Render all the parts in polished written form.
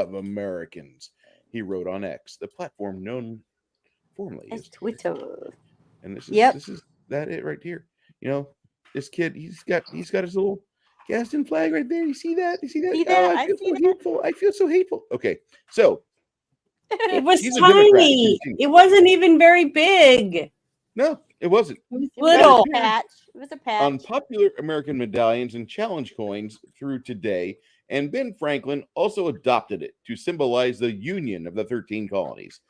of Americans, he wrote on X, the platform known formerly It's as Twitter. Twitter. And this is Yep. this is that it right here. You know, this kid, he's got his little Gaston flag right there. You see that? You see that? See Oh, that? I I feel see so hateful. I feel so hateful. Okay, so It that. was he's a Democrat. tiny. It wasn't even very big. No, it wasn't. It was It was just That a little. appeared patch. It was a on patch. popular American medallions and challenge coins through today, and Ben Franklin also adopted it to symbolize the union of the 13 colonies.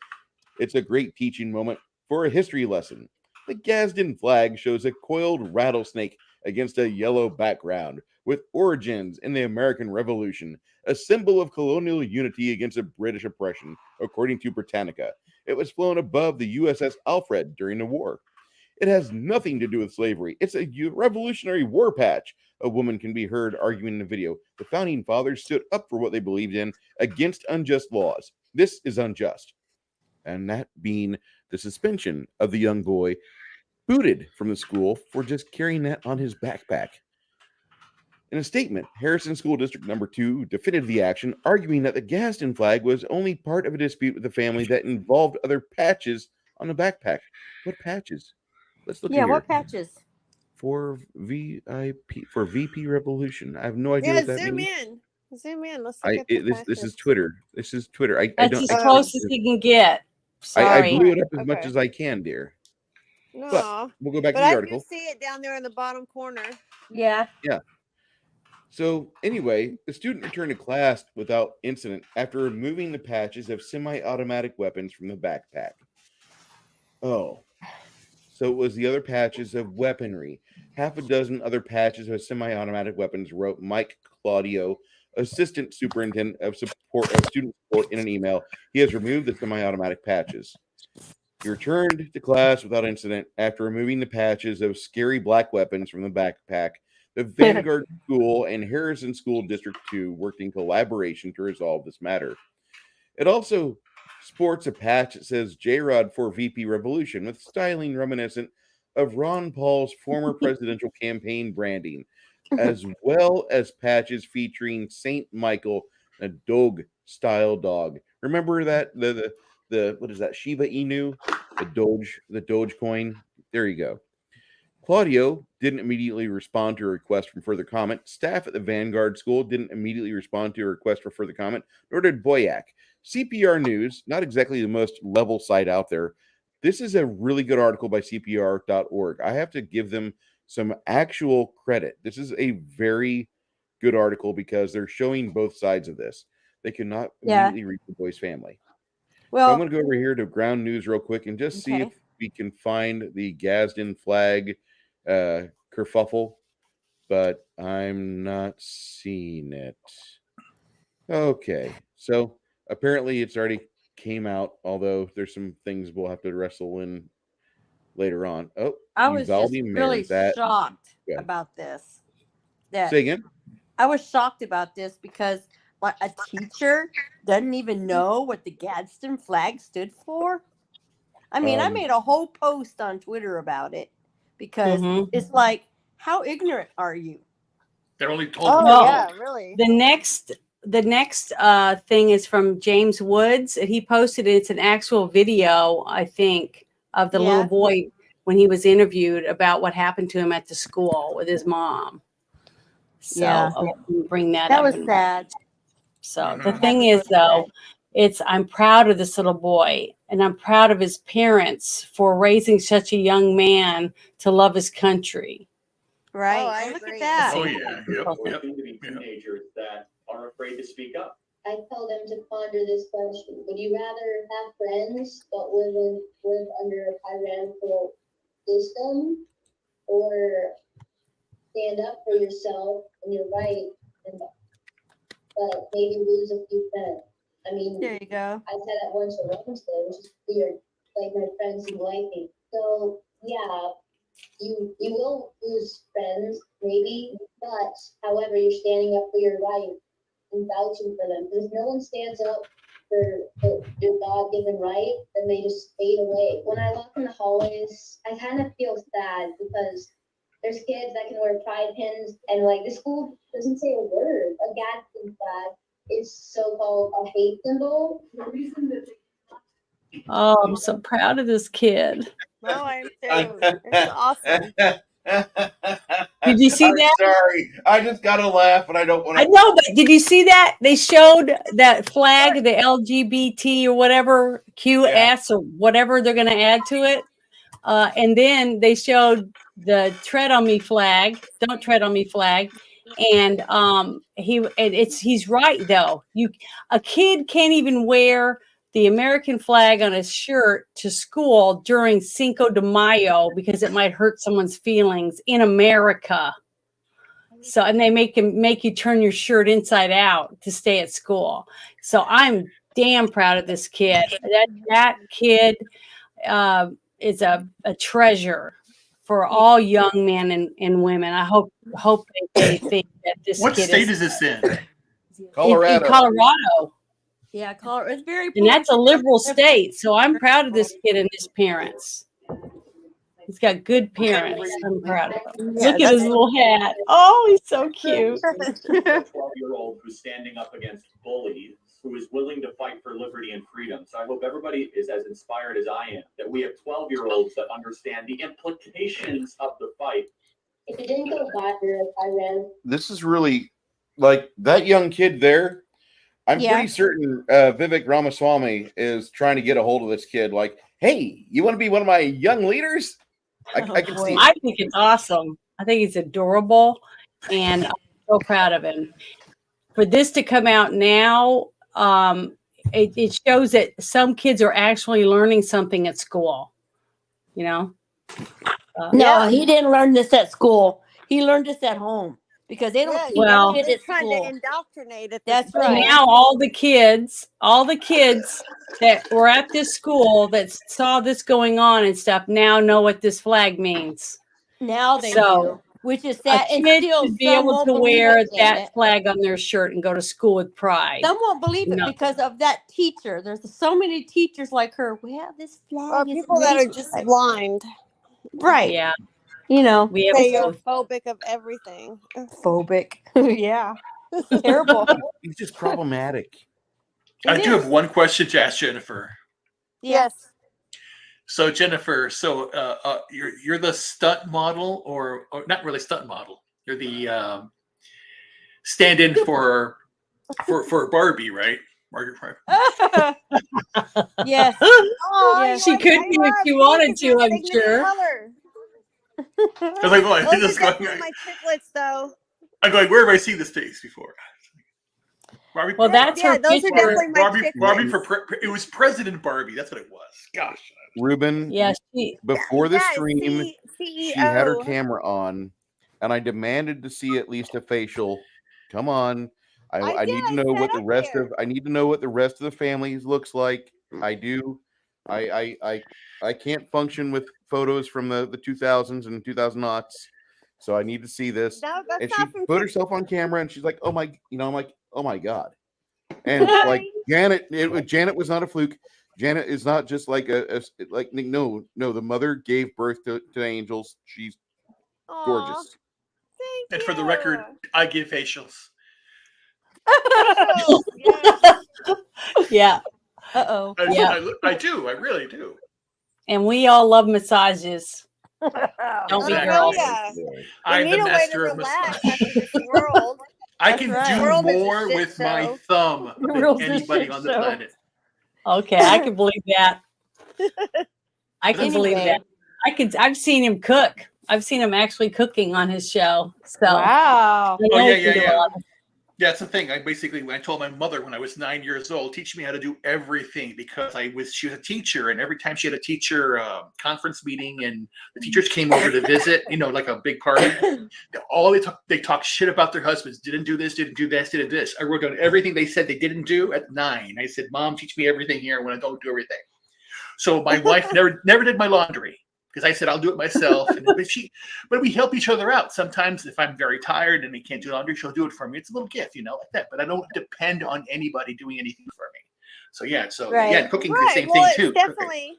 It's a great teaching moment for a history lesson. The Gadsden flag shows a coiled rattlesnake against a yellow background, with origins in the American Revolution, a symbol of colonial unity against a British oppression, according to Britannica. It was flown above the USS Alfred during the war. It has nothing to do with slavery. It's a Revolutionary War patch. A woman can be heard arguing in the video. The founding fathers stood up for what they believed in against unjust laws. This is unjust. And that being the suspension of the young boy booted from the school for just carrying that on his backpack. In a statement, Harrison School District Number 2 defended the action, arguing that the Gaston flag was only part of a dispute with the family that involved other patches on the backpack. What patches? Let's look in Yeah, here. what patches? For VIP for VP Revolution. I have no idea Yeah, what that zoom means. in. Zoom in. Let's look at This is patches. Twitter. This is Twitter. I That's don't as I Oh. can't close as you can get. I Sorry. blew it up as much Okay. as I can, dear. But No, we'll go back but to the I do article. see it down there in the bottom corner. Yeah. Yeah. So anyway, the student returned to class without incident after removing the patches of semi-automatic weapons from the backpack. Oh, so it was the other patches of weaponry. Half a dozen other patches of semi-automatic weapons, wrote Mike Claudio, assistant superintendent of student support, in an email. He has removed the semi-automatic patches. He returned to class without incident after removing the patches of scary black weapons from the backpack. The Vanguard School and Harrison School District 2 worked in collaboration to resolve this matter. It also sports a patch that says J-Rod for VP Revolution with styling reminiscent of Ron Paul's former presidential campaign branding, as well as patches featuring Saint Michael, a dog style dog. Remember that the what is that, Shiba Inu, the Doge coin? There you go. Claudio didn't immediately respond to a request for further comment. Staff at the Vanguard School didn't immediately respond to a request for further comment, nor did Boyack. CPR News, not exactly the most level site out there. This is a really good article by CPR.org. I have to give them some actual credit. This is a very good article because they're showing both sides of this. They cannot Yeah. immediately reach the boy's family. So I'm Well, going to go over here to Ground News real quick and just see okay. if we can find the Gadsden flag kerfuffle, but I'm not seeing it. Okay, so apparently it's already came out, although there's some things we'll have to wrestle in later on. Oh, I was just Uvalde really Mayor, that shocked yeah. about this. That Say again? I was shocked about this because like a teacher doesn't even know what the Gadsden flag stood for. I mean, I made a whole post on Twitter about it because Mhm. it's like, how ignorant are you? They're only told Oh, to No. yeah, really. The next thing is from James Woods. And he posted it. It's an actual video, I think, of the little Yeah. boy when he was interviewed about what happened to him at the school with his mom. So Yeah. I'll bring that That up. was and- sad. So the Mhm. thing That is, was really though, I'm proud of this little boy, and I'm proud of his parents for raising such a young man to love his country. Right. Oh, I Look agree. at that. Oh yeah, yep, People yep. seem to be teenagers that are afraid to speak up. I tell them to ponder this question. Would you rather have friends but live under a tyrannical system, or stand up for yourself and your right, but maybe lose a few friends? I mean, There you go. I said that once or Wednesday, which is weird. Like my friends who like me. So yeah, you will lose friends maybe, but however, you're standing up for your right and vouching for them. Because if no one stands up for your God-given right, then they just fade away. When I walk in the hallways, I kind of feel sad because there's kids that can wear pride pins, and like the school doesn't say a word. A Gadsden flag is so-called a hate symbol. Oh, I'm so proud of this kid. No, I am too. It's awesome. Did you see I'm that? sorry. I just gotta laugh, and I don't want I to. know, but did you see that? They showed that flag, the LGBT or whatever, QS or whatever they're going to add to it. And then they showed the tread on me flag, don't tread on me flag. And he's right though. A kid can't even wear the American flag on his shirt to school during Cinco de Mayo because it might hurt someone's feelings in America. So, and they make you turn your shirt inside out to stay at school. So I'm damn proud of this kid. That kid is a treasure for all young men and women. I hope they think that this What kid state is this in? Colorado. in Colorado. Yeah, Colorado. It's very. And that's a liberal state. So I'm proud of this kid and his parents. He's got good parents. I'm proud of him. Yeah, Look at his little hat. Oh, he's so cute. A 12-year-old who's standing up against bullies, who is willing to fight for liberty and freedom. So I hope everybody is as inspired as I am, that we have 12-year-olds that understand the implications of the fight. If it didn't go viral, I ran. This is really like that young kid there. I'm Yeah. pretty certain Vivek Ramaswamy is trying to get a hold of this kid. Like, hey, you want to be one of my young leaders? I can see. I think it's awesome. I think he's adorable, and I'm so proud of him. For this to come out now, it shows that some kids are actually learning something at school. You know? No, he didn't learn this at school. He learned this at home because they don't Yeah, teach Well- kids They're at trying to school. indoctrinate it. That's right. Now all the kids that were at this school that saw this going on and stuff now know what this flag means. Now they So, do, which is A sad. And kid still, should be some able won't to believe wear it, Janet. that flag on their shirt and go to school with pride. Some won't believe it No. because of that teacher. There's so many teachers like her. Well, this flag Or is people that are racist. just blind. right. Yeah, You know, we have They are both. phobic of everything. phobic. yeah, terrible. He's just problematic. I It do is. have one question to ask Jennifer. Yes. So Jennifer, you're the stunt model, or not really stunt model. You're the stand-in for Barbie, right? Margaret Barbie. yes. Oh, Yes. She could be if she wanted to, I'm sure. I was like, well, Those just are going, definitely my triplets, though. I'm going, where have I seen this face before? Barbie. Well, that's Yeah, her those are picture. definitely my Barbie. triplets. Barbie it was President Barbie. That's what it was. Gosh. Ruben, Yeah, before the Yeah, stream, CEO. she had her camera on, and I demanded to see at least a facial. Come on. I need to know what the rest of I need to know what the rest of the family looks like. I do. I can't function with photos from the 2000s and 2000 so I need to see this. No, that's And she not from put herself on camera, and she's like, "Oh my," I'm like, "Oh my god!" And like Janet, Janet was not a fluke. Janet is not just like no. The mother gave birth to angels. She's Aw, gorgeous. Thank And for the you. record, I give facials. Oh, yes. yeah. Uh-oh. I do. I really do. And we all love massages. Don't we, Exactly. girls? Yeah. I'm We the need a way to master of relax massage. after this world. I That's can right. do World is a more shit with my show. thumb The world's than a anybody shit on the show. planet. Okay, I can believe that. I can believe Anyway. that. I've seen him cook. I've seen him actually cooking on his show. So Wow. I know Oh, yeah, he can do yeah. a lot. Yeah, that's the thing. I told my mother when I was 9 years old, teach me how to do everything because she was a teacher, and every time she had a teacher conference meeting and the teachers came over to visit, like a big party, they talk shit about their husbands. Didn't do this, didn't do this, didn't do this. I wrote down everything they said they didn't do at 9. I said, "Mom, teach me everything here when I don't do everything." So my wife never did my laundry. Because I said I'll do it myself, but we help each other out. Sometimes if I'm very tired and I can't do laundry, she'll do it for me. It's a little gift, like that. But I don't depend on anybody doing anything for me. So yeah, Right. cooking Right. the same Well, thing it's too. definitely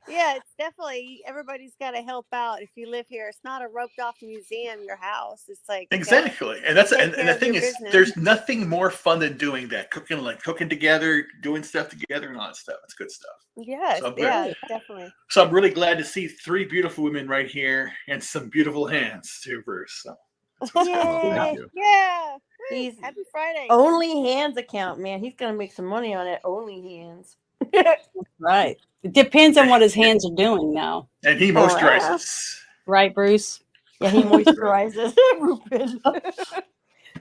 Yeah, it's definitely everybody's got to help out. If you live here, it's not a roped off museum. Your house, it's like you gotta Exactly, and that's take and care the of thing your is, business. there's nothing more fun than doing that. Cooking together, doing stuff together, and all that stuff. It's good stuff. Yes, So I'm yeah, definitely. So I'm really glad to see 3 beautiful women right here and some beautiful hands too, Bruce. So that's what's going on. Thank Yay! you. Yeah. Woo, He's Happy Friday. Only Hands account, man. He's gonna make some money on it. Only Hands. Right. It depends on what his hands are doing now. And he Oh, moisturizes. Right, Bruce? Yeah, he moisturizes. Ruben. But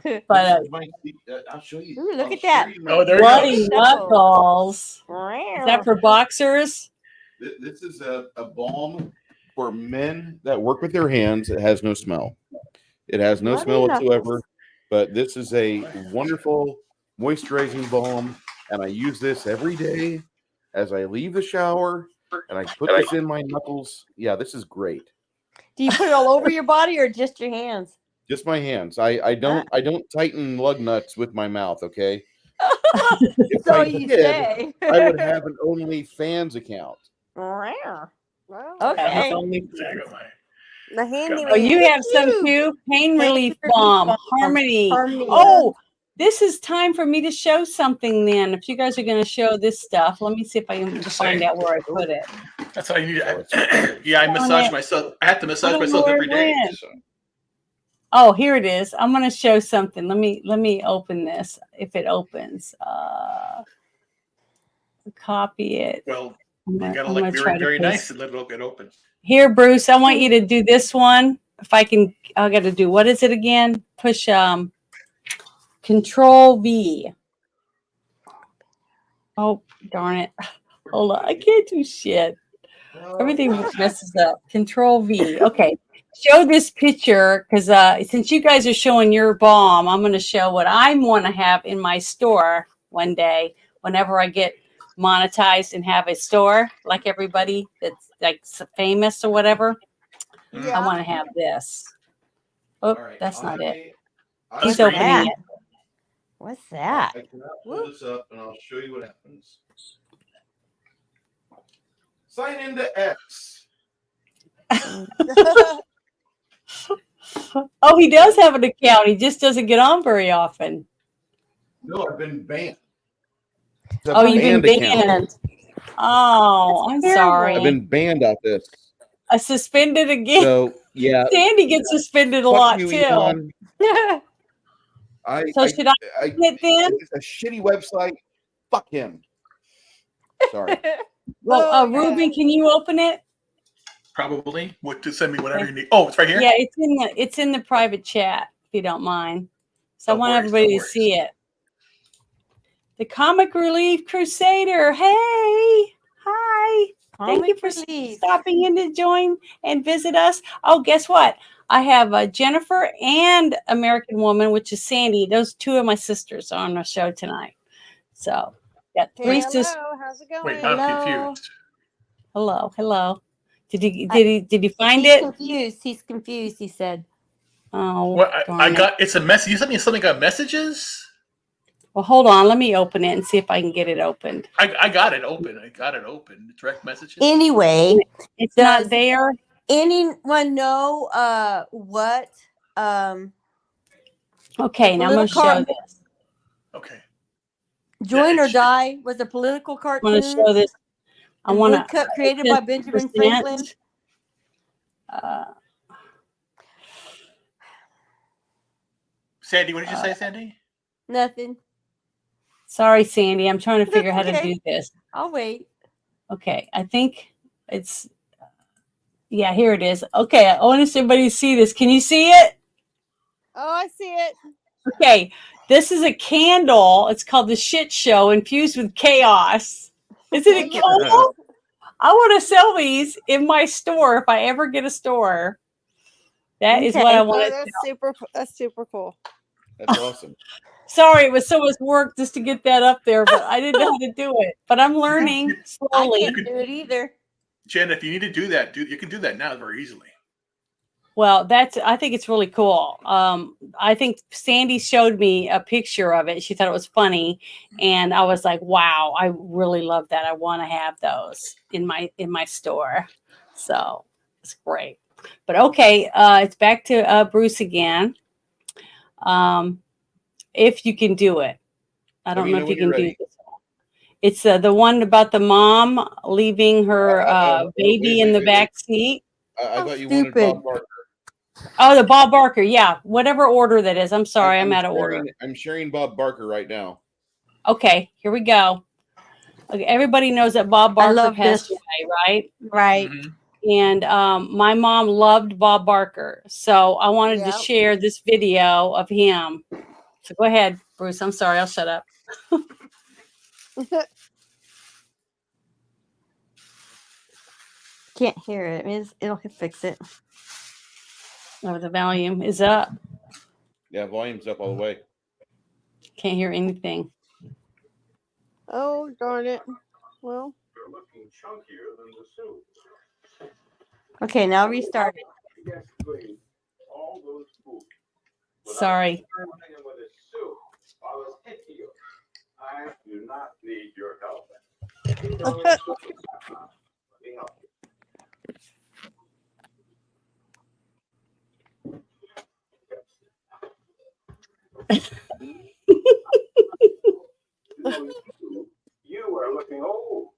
This is my I'll show you. Ooh, look I'll at show that. you my- Oh, there it bloody goes. knuckles. Is that for boxers? This is a balm for men that work with their hands. It has no smell. It has no Bloody smell knuckles. whatsoever. But this is a wonderful moisturizing balm, and I use this every day as I leave the shower, and I put this in my knuckles. Yeah, this is great. Do you put it all over your body or just your hands? Just my hands. I don't tighten lug nuts with my mouth. Okay. If So I you did, say. I would have an OnlyFans account. Wow. Wow. Okay. I got my- The handy Oh, you man. have some too? Pain relief relief balm. balm. Harmony. Harmony. Oh, this is time for me to show something then. If you guys are going to show this stuff, let me see if I can find out where I put it. That's all you need. Yeah, I massage myself. I have to massage I don't myself know every where it day. went. So. Oh, here it is. I'm going to show something. Let me open this if it opens. Copy it. Well, I'm you gonna- gotta I'm look gonna try very, to very paste- nice and let it get open. Here, Bruce, I want you to do this one. If I can, I got to do, what is it again? Push Control V. Oh, darn it. Hold on. I can't do shit. Everything messes up. Control V. Okay. Show this picture because since you guys are showing your balm, I'm going to show what I want to have in my store one day whenever I get monetized and have a store like everybody that's like famous or whatever. Mhm. I want to have this. Oh, All right, that's I'll not have it. a- He's I- opening that? it. What's that? I cannot pull this up, and I'll show you what happens. Sign into X. Oh, he does have an account. He just doesn't get on very often. No, I've been banned. It's a Oh, you've been account. banned. Oh, I'm That's sorry. I've been banned off this. Suspended again. So yeah, Sandy gets suspended a fuck lot you, too. Elon. So should I I open it then? it's a shitty website. Fuck him. Sorry. Well, Oh, yeah. Ruby, can you open it? Probably. What to send me whatever you need. Oh, it's right here. Yeah, it's in the private chat if you don't mind. So I No want worries, everybody no to worries. see it. The Comic Relief Crusader. Hey, hi. Thank you for stopping in to join and visit us. Oh, guess what? I have Jennifer and American Woman, which is Sandy. Those two of my sisters are on the show tonight. So, got three Hey, sisters. hello. How's it going? Wait, I'm Hello. confused. Hello. Did you find it? He's confused. He said. Oh, What darn I it. got? It's a message. You sent me something about messages. Well, hold on. Let me open it and see if I can get it opened. I got it open. I got it open. Direct messages. Anyway, It's Does- not there. anyone know what Okay, now I'm going to show Political- this. Okay. Join or it's- Die was a political I cartoon? want to show this. I and want woodcut created by Benjamin Franklin. Sandy, what did you say, Sandy? Nothing. Sorry, Sandy. I'm trying to That's figure out how to okay. do this. I'll wait. Okay, I think it's. Yeah, here it is. Okay, I want everybody to see this. Can you see it? Oh, I see it. Okay, this is a candle. It's called the Shit Show, infused with chaos. Isn't it cool? I want to sell these in my store if I ever get a store. That is what Okay. I Oh, want to. that's super cool. That's awesome. Sorry, it was so much work just to get that up there, but I didn't know how to do it. But I'm learning I slowly. can't do it either. Jen, if you need to do that, you can do that now very easily. Well, I think it's really cool. I think Sandy showed me a picture of it. She thought it was funny. And I was like, wow, I really love that. I want to have those in my store. So it's great. But okay, it's back to Bruce again. If you can do it. I don't know if you can do this. It's the one about the mom leaving her baby in the back seat. I thought you wanted Bob Barker. Oh, the Bob Barker. Yeah. Whatever order that is. I'm sorry. I'm out of order. I'm sharing Bob Barker right now. Okay. Here we go. Okay, everybody knows that Bob Barker passed away, right? Right. Mm-hmm. And my mom loved Bob Barker. So I wanted to share this video of him. So go ahead, Bruce. I'm sorry. I'll shut up. Can't hear it. It'll fix it. Oh, the volume is up. Yeah, volume's up all the way. Can't hear anything. Oh, darn it. Well. You're looking chunkier than the soup. Okay, now restart it. Yes, please. All those foods. Sorry. With a soup, I was hit you. I do not need your help. Let me help you. You are looking old.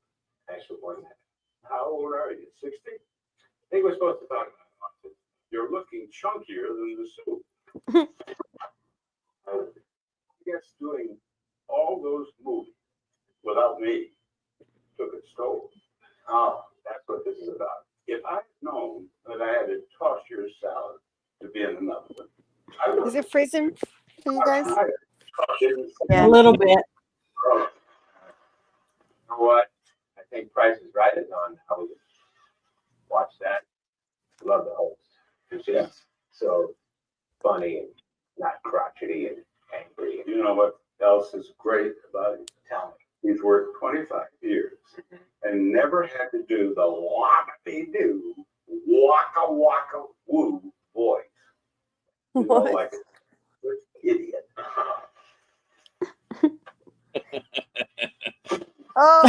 Thanks for pointing that. How old are you? 60? I think we're supposed to talk about it. You're looking chunkier than the soup. Yes, doing all those movies without me took its toll. Oh, that's what this is about. If I'd known that I had to toss your salad to be in another one, I would. Is it freezing for you guys? A little bit. You know what? I think Price is Right is on. I would watch that. Love the host. Yeah. So funny and not crotchety and angry. You know what else is great about him? Tell me. He's worked 25 years and never had to do the whoppity-doo, waka woo voice. You know, What? like an idiot. Oh.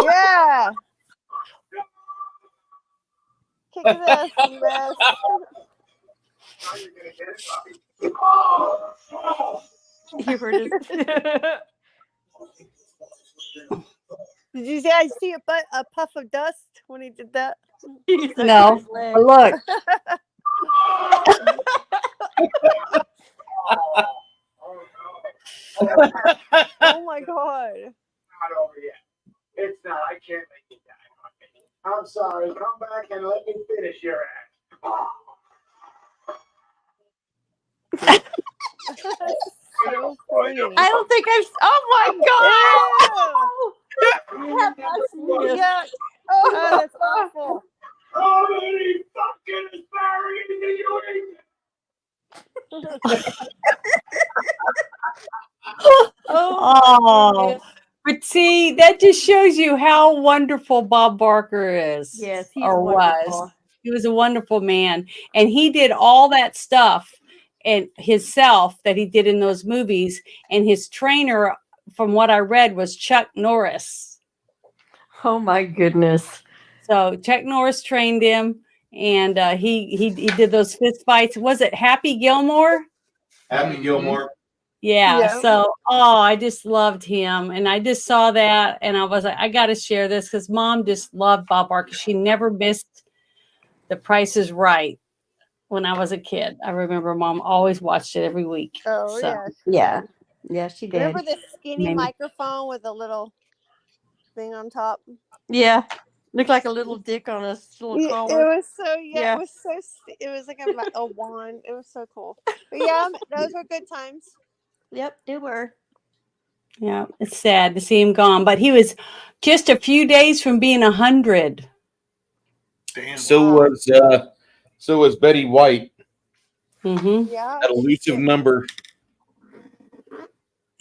Yeah. Kick his ass, you ass. You heard it. Did you see? I see a puff of dust when he did that. No. Look. Oh my god. Not over yet. It's not. I can't make you die. I'm sorry. Come back and let me finish your act. So funny. I don't think I've. Oh my god! Yeah. Oh, that's awful. How many fucking asparagus did you eat? Oh, but see, that just shows you how wonderful Bob Barker is. Yes, he's or wonderful. was. He was a wonderful man, and he did all that stuff and himself that he did in those movies. And his trainer, from what I read, was Chuck Norris. Oh my goodness! So Chuck Norris trained him, and he did those fist fights. Was it Happy Gilmore? Happy Gilmore. Yeah. Yeah. So, I just loved him. And I just saw that. And I was like, I got to share this because Mom just loved Bob Barker. She never missed The Price is Right when I was a kid. I remember Mom always watched it every week. Oh So, yeah. Yeah, she did. Remember the skinny Maybe. microphone with a little thing on top? Yeah, looked like a little dick on a little It collar. was so Yeah. It was so it was like a wand. It was so cool. But yeah, those were good times. Yep, they were. Yeah, it's sad to see him gone. But he was just a few days from being 100. Damn. So was Betty White. Mm-hmm. Yeah. That elusive number.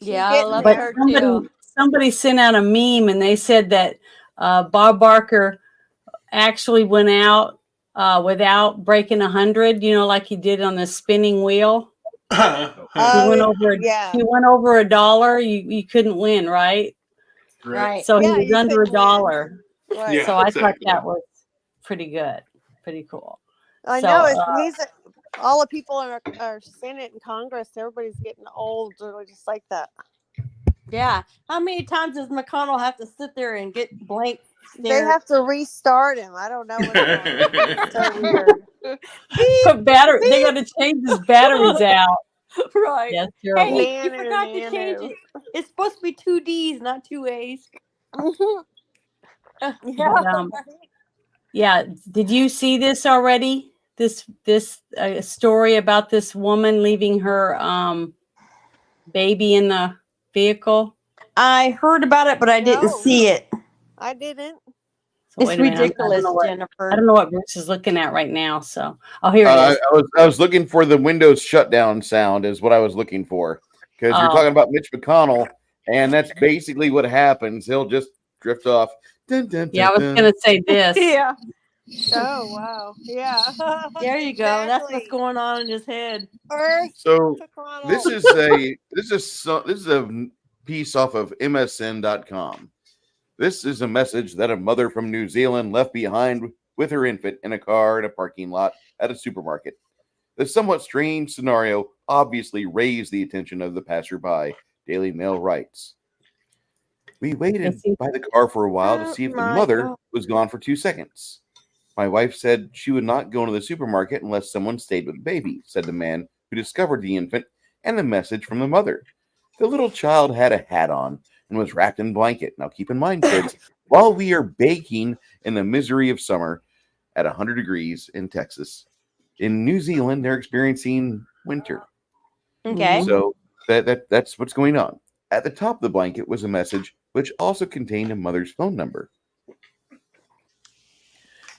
Yeah, I getting love But her somebody too. somebody sent out a meme and they said that Bob Barker actually went out without breaking 100. You know, like he did on the spinning wheel. He Oh, went over. yeah. He went over $1. You couldn't win, right? Right. So Yeah, he was you under couldn't win. $1. Right. Yeah. So I thought exactly. that was pretty good, pretty cool. I So, know. All the people in our Senate and Congress, everybody's getting old or just like that. Yeah. How many times does McConnell have to sit there and get blank They stare? have to restart him. I don't know what's going on. It's so weird. put battery. They got to change his batteries out. Right. That's terrible. Hey, you forgot to change it. It's supposed to be 2 D's, not 2 A's. Yeah. But, yeah. Did you see this already? This story about this woman leaving her baby in the vehicle. I heard about it, but I didn't No. see it. I didn't. So It's wait a minute, ridiculous, I don't Jennifer. know what Bruce is looking at right now. So, here it is. I was looking for the Windows shutdown sound is what I was looking for, because you're Oh. talking about Mitch McConnell, and that's basically what happens. He'll just drift off. Dun, dun, Yeah, I was dun, going to say this. Yeah. Oh, wow. Yeah. There you go. That's what's Exactly. going on in his head. Earth So took on this all- is a piece off of MSN.com. This is a message that a mother from New Zealand left behind with her infant in a car in a parking lot at a supermarket. The somewhat strange scenario obviously raised the attention of the passerby, Daily Mail writes. We waited by the car for a while to see if the my mother God. was gone for 2 seconds. My wife said she would not go into the supermarket unless someone stayed with the baby, said the man who discovered the infant and the message from the mother. The little child had a hat on and was wrapped in a blanket. Now keep in mind, kids, while we are baking in the misery of summer at 100 degrees in Texas, in New Zealand, they're experiencing winter. Okay. So that's what's going on. At the top of the blanket was a message which also contained a mother's phone number.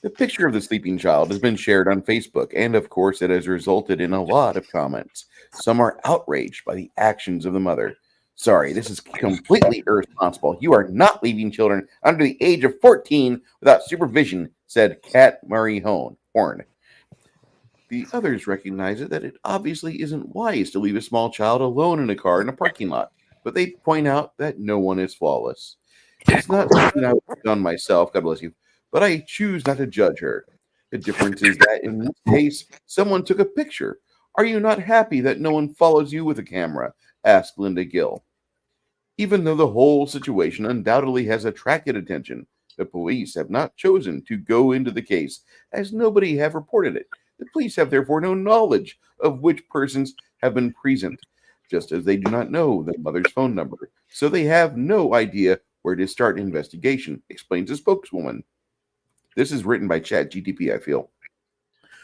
The picture of the sleeping child has been shared on Facebook, and of course, it has resulted in a lot of comments. Some are outraged by the actions of the mother. Sorry, this is completely irresponsible. You are not leaving children under the age of 14 without supervision, said Kat Murray Horn. The others recognize that it obviously isn't wise to leave a small child alone in a car in a parking lot, but they point out that no one is flawless. It's not something I would have done myself, God bless you, but I choose not to judge her. The difference is that in this case, someone took a picture. Are you not happy that no one follows you with a camera? Asked Linda Gill. Even though the whole situation undoubtedly has attracted attention, the police have not chosen to go into the case, as nobody have reported it. The police have therefore no knowledge of which persons have been present, just as they do not know the mother's phone number. So they have no idea where to start an investigation, explains a spokeswoman. This is written by ChatGTP, I feel.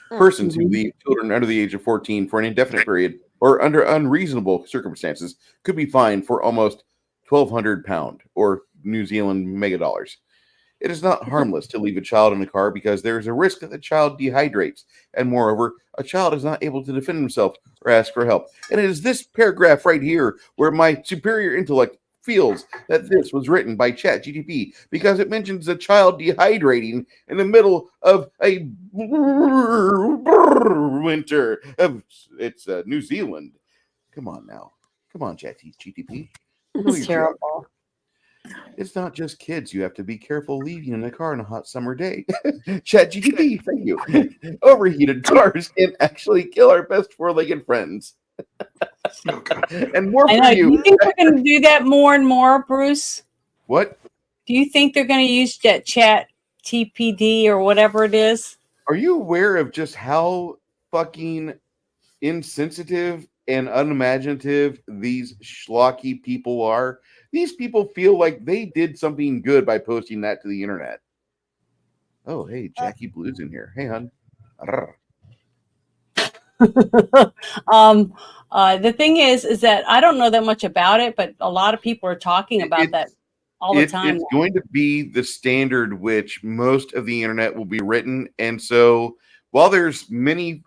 Persons who leave children under the age of 14 for an indefinite period or under unreasonable circumstances could be fined for almost £1,200 or New Zealand mega dollars. It is not harmless to leave a child in a car because there is a risk that the child dehydrates, and moreover, a child is not able to defend himself or ask for help. And it is this paragraph right here where my superior intellect feels that this was written by ChatGTP because it mentions a child dehydrating in the middle of a winter. It's New Zealand. Come on now. Come on, ChatGTP. It's terrible. It's not just kids you have to be careful leaving in a car on a hot summer day. ChatGTP, thank you. Overheated cars can actually kill our best four-legged friends. And more I for know. Do you you. think they're going to do that more and more, Bruce? What? Do you think they're going to use that Chat TPD or whatever it is? Are you aware of just how fucking insensitive and unimaginative these schlocky people are? These people feel like they did something good by posting that to the internet. Oh, hey, Jackie Blue's in here. Hey, hon. Arr. The thing is that I don't know that much about it, but a lot of people are talking about that all the time. It's going to be the standard which most of the internet will be written. And so while there's many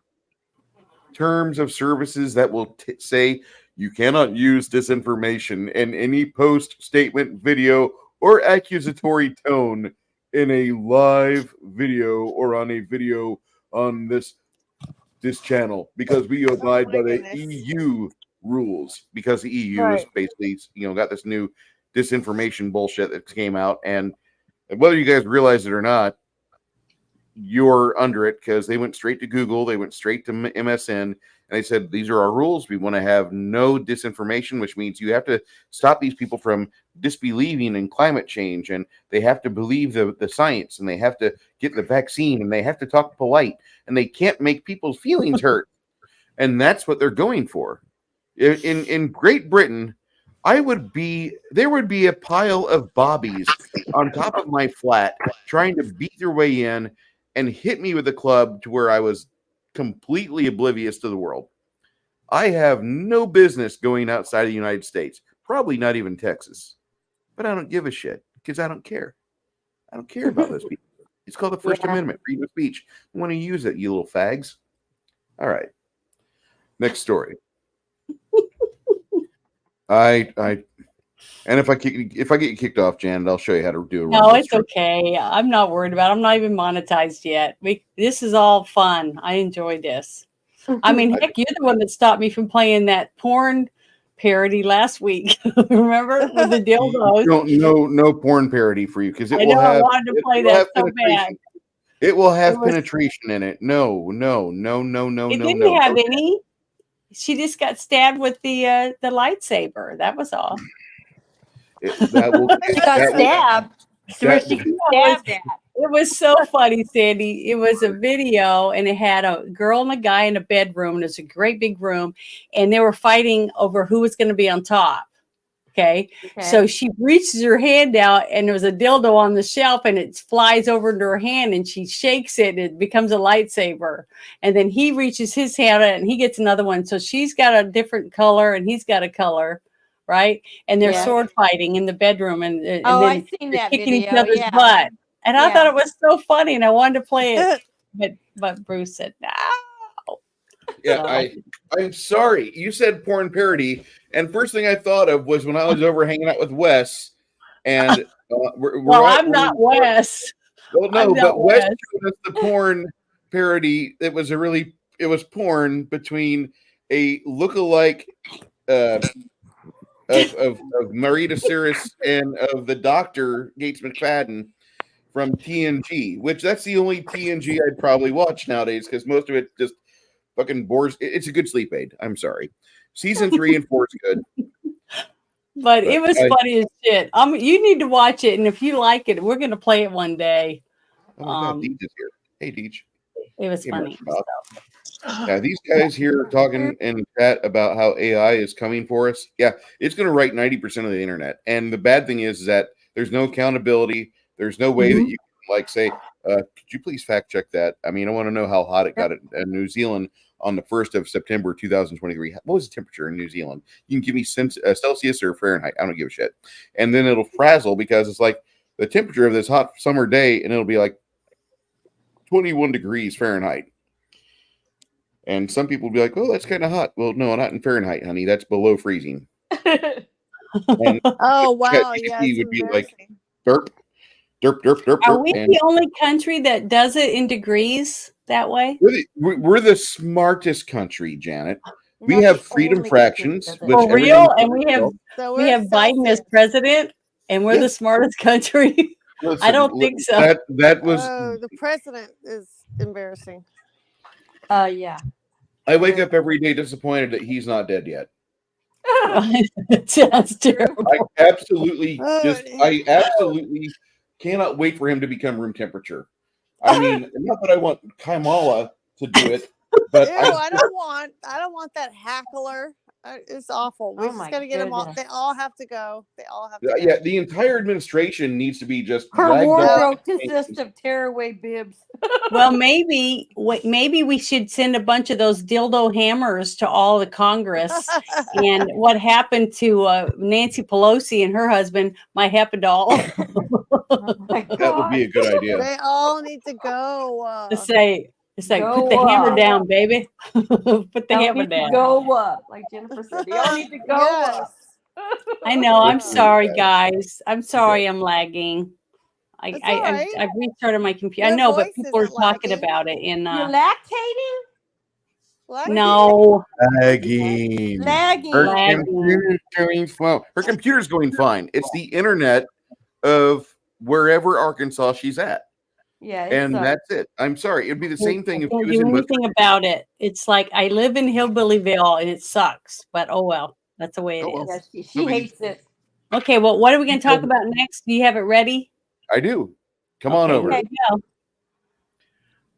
terms of services that will say You cannot use disinformation in any post, statement, video, or accusatory tone in a live video or on a video on this channel, because we abide by the goodness. EU rules, because the EU is Right. basically, got this new disinformation bullshit that came out, and whether you guys realize it or not, you're under it, because they went straight to Google, they went straight to MSN, and they said, these are our rules. We want to have no disinformation, which means you have to stop these people from disbelieving in climate change, and they have to believe the science, and they have to get the vaccine, and they have to talk polite, and they can't make people's feelings hurt. And that's what they're going for. In Great Britain, there would be a pile of bobbies on top of my flat trying to beat their way in and hit me with a club to where I was completely oblivious to the world. I have no business going outside of the United States, probably not even Texas, but I don't give a shit because I don't care. I don't care about those people. It's called the First Amendment, freedom of speech. You want to use it, you little fags. All right. Next story. And if I get you kicked off, Janet, I'll show you how to do a No, rumble it's strip. okay. I'm not worried about it. I'm not even monetized yet. This is all fun. I enjoy this. I mean, heck, you're the one that stopped me from playing that porn parody last week. Remember with the dildos? No porn parody for you, because it I will know, I have. wanted to play it will that have so penetration. bad. It will have It was- penetration in it. No. It didn't have any. She just got stabbed with the lightsaber. That was all. That will. She got that will- stabbed. So that- she got stabbed at. It was so funny, Sandy. It was a video, and it had a girl and a guy in a bedroom, and it's a great big room, and they were fighting over who was going to be on top. Okay. So she reaches her hand out, and there was a dildo on the shelf, and it flies over into her hand, and she shakes it, and it becomes a lightsaber. And then he reaches his hand out, and he gets another one. So she's got a different color, and he's got a color, right? And they're sword fighting in the bedroom, and then I've seen they're that kicking video. each other's Yeah. butt. And I Yeah. thought it was so funny, and I wanted to play it, but Bruce said no. Yeah, I'm sorry. You said porn parody, and first thing I thought of was when I was over hanging out with Wes, and I'm not Wes. Well, no, I'm but not Wes Wes. showed us the porn parody. It was porn between a lookalike of Marita Cyrus and of the Dr. Gates McFadden from TNG, which that's the only TNG I'd probably watch nowadays, because most of it just fucking bores. It's a good sleep aid. I'm sorry. Season 3 and 4 is good. But it was funny as shit. You need to watch it, and if you like it, we're gonna play it one day. Oh my God, Deej is here. Hey, Deej. It was Hey, funny. Mark. Yeah, these guys here talking in chat about how AI is coming for us. Yeah, it's going to write 90% of the internet. And the bad thing is that there's no accountability. There's no way that you can like say, could you please fact check that? I mean, I want to know how hot it got in New Zealand on the 1st of September 2023. What was the temperature in New Zealand? You can give me Celsius or Fahrenheit. I don't give a shit. And then it'll frazzle because it's like the temperature of this hot summer day, and it'll be like 21 degrees Fahrenheit. And some people will be like, oh, that's kind of hot. Well, no, not in Fahrenheit, honey. That's below freezing. And Oh wow, ChatGPT yeah, it's would be like, embarrassing. derp, derp, derp, derp, Are derp. we And the only country that does it in degrees that way? we're the smartest country, Janet. We Not have the freedom only fractions. country Which For that real? everything- And So we we're have Biden as Celsius. president, and we're Yeah. the smartest country. I don't think so. That was. Oh, the president is embarrassing. Yeah. I wake up every day disappointed that he's not dead yet. It sounds terrible. I absolutely Oh, I absolutely cannot wait for him to become room temperature. I mean, not that I want Kamala to do it, but Ew, I don't want that hackler. It's awful. We Oh just my gotta get them all. goodness. They all have to go. They all have to go. yeah, the entire administration needs to be just Her dragged wardrobe out. consists of tearaway bibs. Well, maybe we should send a bunch of those dildo hammers to all the Congress. And what happened to Nancy Pelosi and her husband might happen to all. Oh my That would be a good idea. They all need to go. To say, It's like, Go put the hammer up. down, baby. Put the Y'all hammer need to down. go up, like Jennifer said. Y'all need to go up. I know. I'm Let's see. sorry, guys. I'm sorry I'm lagging. That's all right. I've restarted my computer. I Your know, but voice people are isn't talking lagging. about it in You're lactating? What? no Lagging. Lagging. Her Lagging. computer's going well. Her computer's going fine. It's the internet of wherever Arkansas she's at. Yeah, And that's it. I'm sorry. It'd be the same thing I if she can't was do in West anything about it. It's like I live in Hillbillyville and it sucks, but oh well, that's the way it Oh, well. is. yeah, she hates it. Okay, well, what are we going to talk about next? Do you have it ready? I do. Come on Okay, over. here we go.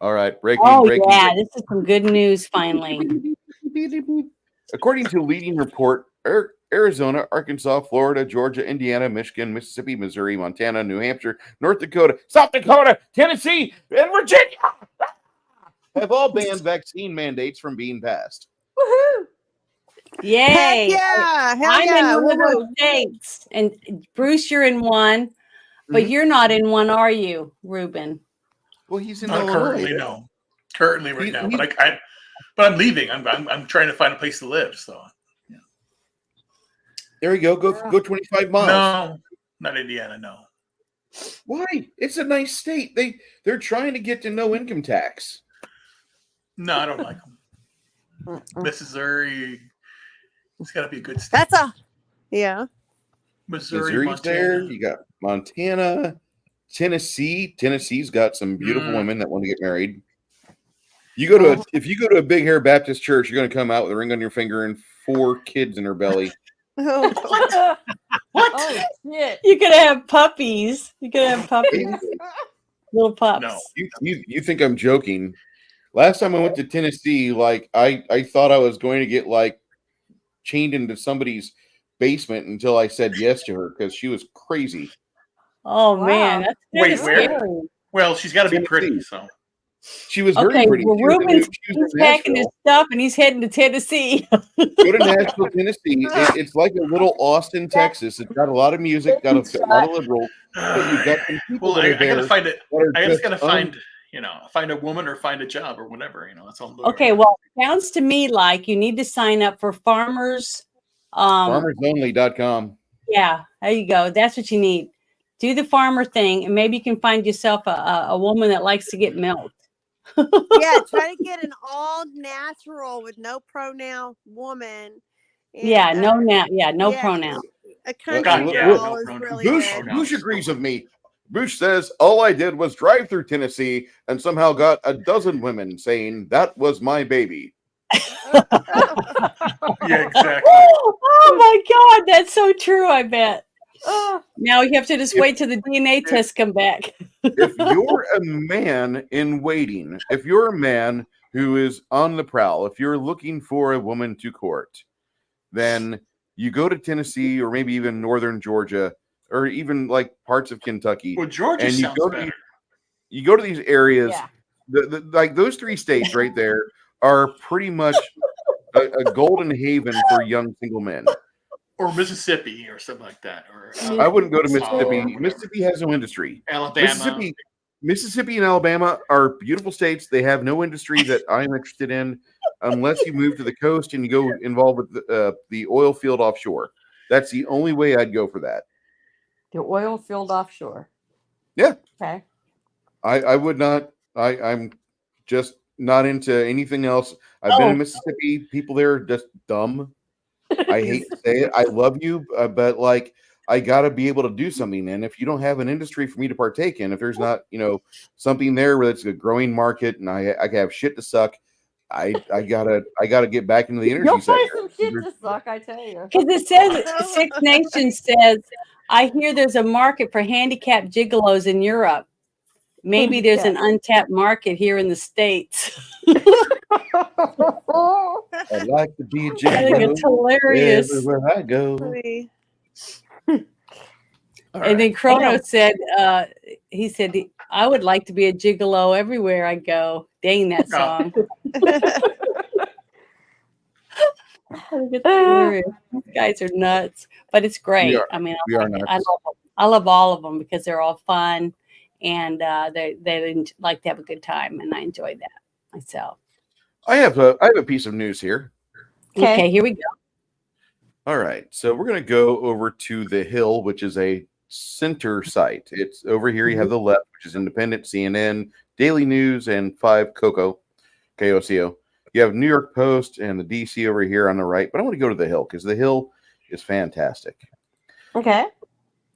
All right. Breaking. Yeah, this is some good news finally. According to a leading report, Arizona, Arkansas, Florida, Georgia, Indiana, Michigan, Mississippi, Missouri, Montana, New Hampshire, North Dakota, South Dakota, Tennessee, and Virginia have all banned vaccine mandates from being passed. Woohoo! Yay! Heck yeah! Hell I'm yeah! in one of those Woo-hoo. states, and Bruce, you're in one, but Mhm. you're not in one, are you, Ruben? Well, he's in Not Illinois. currently, no. Currently, right He- now, he- but I'm leaving. I'm trying to find a place to live. So There you go. Go 25 miles. no, not Indiana. No. Why? It's a nice state. They're trying to get to no income tax. No, I don't like them. Mm-mm. Missouri. It's got to be a good state. That's a yeah. Missouri, Missouri's there. Montana. You got Montana, Tennessee. Tennessee's got some beautiful Mm. women that want to get married. You go to if you go to a Big Hair Baptist church, you're going to come out with a ring on your finger and 4 kids in her belly. Oh, What? Oh shit! You could have puppies. You could have puppies, little pups. No. You think I'm joking? Last time I went to Tennessee, like I thought I was going to get like chained into somebody's basement until I said yes to her because she was crazy. Oh Wow. man, that's Wait, kinda where? scary. Well, she's got to be pretty. Tennessee. So She was very Okay, pretty. well, She was in Ruben's she was he's in packing his Nashville. stuff and he's heading to Tennessee. Go to Nashville, Tennessee. It's like a little Austin, Texas. It's got a lot of music, got a lot of liberal, but you've got some people well, that are I there. gotta find it. that are I just just gotta find find a woman or find a job or whatever. That's all I'm doing. Okay, well, it sounds to me like you need to sign up for farmers. farmersonly.com. Yeah, there you go. That's what you need. Do the farmer thing, and maybe you can find yourself a woman that likes to get milked. yeah, try to get an all natural with no pronoun woman. And, Yeah, no yeah, pronoun. A country God, yeah, girl no is pronoun. really Bush, good. Bush agrees with me. Bush says all I did was drive through Tennessee and somehow got a dozen women saying that was my baby. Yeah, exactly. Oh my God, that's so true. I bet. Oh, Now you have to just wait till the DNA test come back. If you're a man in waiting, if you're a man who is on the prowl, if you're looking for a woman to court, then you go to Tennessee or maybe even northern Georgia or even like parts of Kentucky. Well, Georgia And you sounds go to better. You go to these areas, yeah. like those 3 states right there are pretty much a golden haven for young single men. Or Mississippi or something like that. Or I wouldn't go to Mississippi. Mississippi. Mississippi has no industry. Alabama. Mississippi and Alabama are beautiful states. They have no industry that I'm interested in unless you move to the coast and you go involved with the oil field offshore. That's the only way I'd go for that. The oil field offshore. Yeah. Okay. I would not. I'm just not into anything else. I've been in Mississippi. People there are just dumb. I hate to say it. I love you, but like I got to be able to do something. And if you don't have an industry for me to partake in, if there's not, something there where it's a growing market and I have shit to suck, I gotta get back into the energy You'll find sector. some shit to suck, I tell you. Because it says Six Nations says, I hear there's a market for handicapped gigolos in Europe. Maybe there's an untapped market here in the States. I'd like to be a I think it's gigolo hilarious. everywhere I go. Really. All And then right. Chrono said, he said, I would like to be a gigolo everywhere I go. Dang that song. I think it's hilarious. These guys are nuts, but it's great. are. I mean, We are I nuts. love them. I love all of them because they're all fun and they like to have a good time, and I enjoy that. myself. I have a piece of news here. Okay, here we go. All right, so we're going to go over to The Hill, which is a center site. It's over here. You have the left, which is independent, CNN, Daily News, and 5 KOCO. You have New York Post and the DC over here on the right. But I want to go to The Hill because The Hill is fantastic. Okay.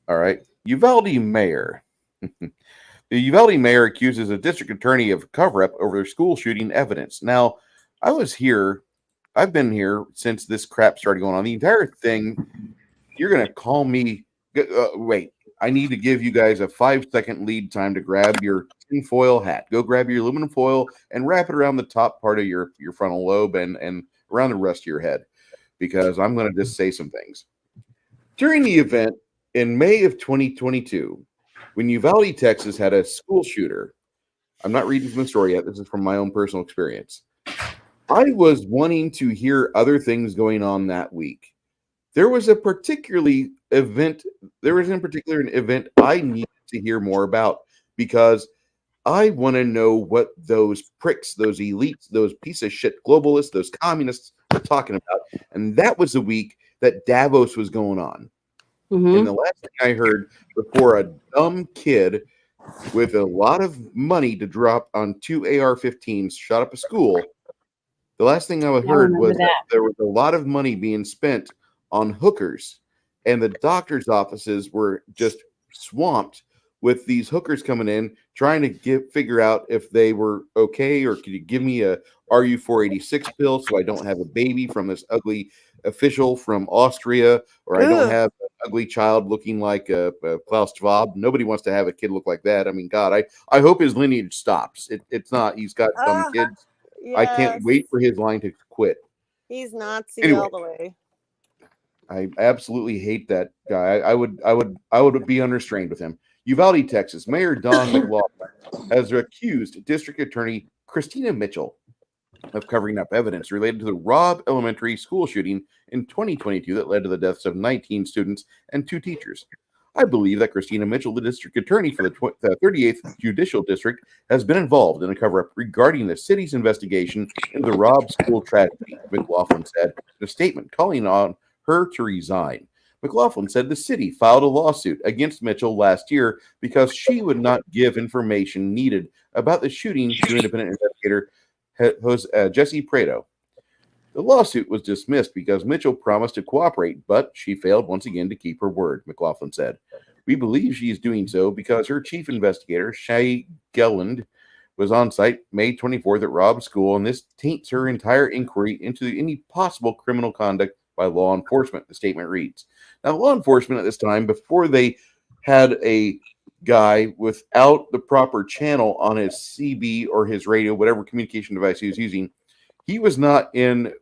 All right, Uvalde mayor. The Uvalde mayor accuses a district attorney of cover-up over their school shooting evidence. Now, I've been here since this crap started going on. The entire thing, you're going to call me. Wait, I need to give you guys a 5-second lead time to grab your tinfoil hat. Go grab your aluminum foil and wrap it around the top part of your frontal lobe and around the rest of your head, because I'm going to just say some things. During the event in May of 2022, when Uvalde, Texas had a school shooter, I'm not reading from the story yet. This is from my own personal experience. I was wanting to hear other things going on that week. There was in particular an event I needed to hear more about, because I want to know what those pricks, those elites, those piece of shit globalists, those communists are talking about. And that was the week that Davos was going on. And the last thing I heard before a dumb kid with a lot of money to drop on 2 AR-15s shot up a school, the last thing I heard was that there was a lot of money being spent on hookers, and the doctor's offices were just swamped with these hookers coming in trying to figure out if they were okay, or could you give me a RU-486 pill so I don't have a baby from this ugly official from Austria, or I don't have an ugly child looking like Klaus Schwab. Nobody wants to have a kid look like that. I mean, God, I hope his lineage stops. It's not. He's got dumb kids. Yes. I can't wait for his line to quit. He's Nazi Anyway. all the way. I absolutely hate that guy. I would be unrestrained with him. Uvalde, Texas, Mayor Don McLaughlin has accused District Attorney Christina Mitchell of covering up evidence related to the Robb Elementary school shooting in 2022 that led to the deaths of 19 students and 2 teachers. I believe that Christina Mitchell, the district attorney for the 38th Judicial District, has been involved in a cover-up regarding the city's investigation into the Robb school tragedy, McLaughlin said in a statement calling on her to resign. McLaughlin said the city filed a lawsuit against Mitchell last year because she would not give information needed about the shooting to independent investigator Jesse Prado. The lawsuit was dismissed because Mitchell promised to cooperate, but she failed once again to keep her word, McLaughlin said. We believe she is doing so because her chief investigator, Shay Gelland, was on site May 24th at Robb School, and this taints her entire inquiry into any possible criminal conduct by law enforcement, the statement reads. Now, law enforcement at this time, before they had a guy without the proper channel on his CB or his radio, whatever communication device he was using, he was not in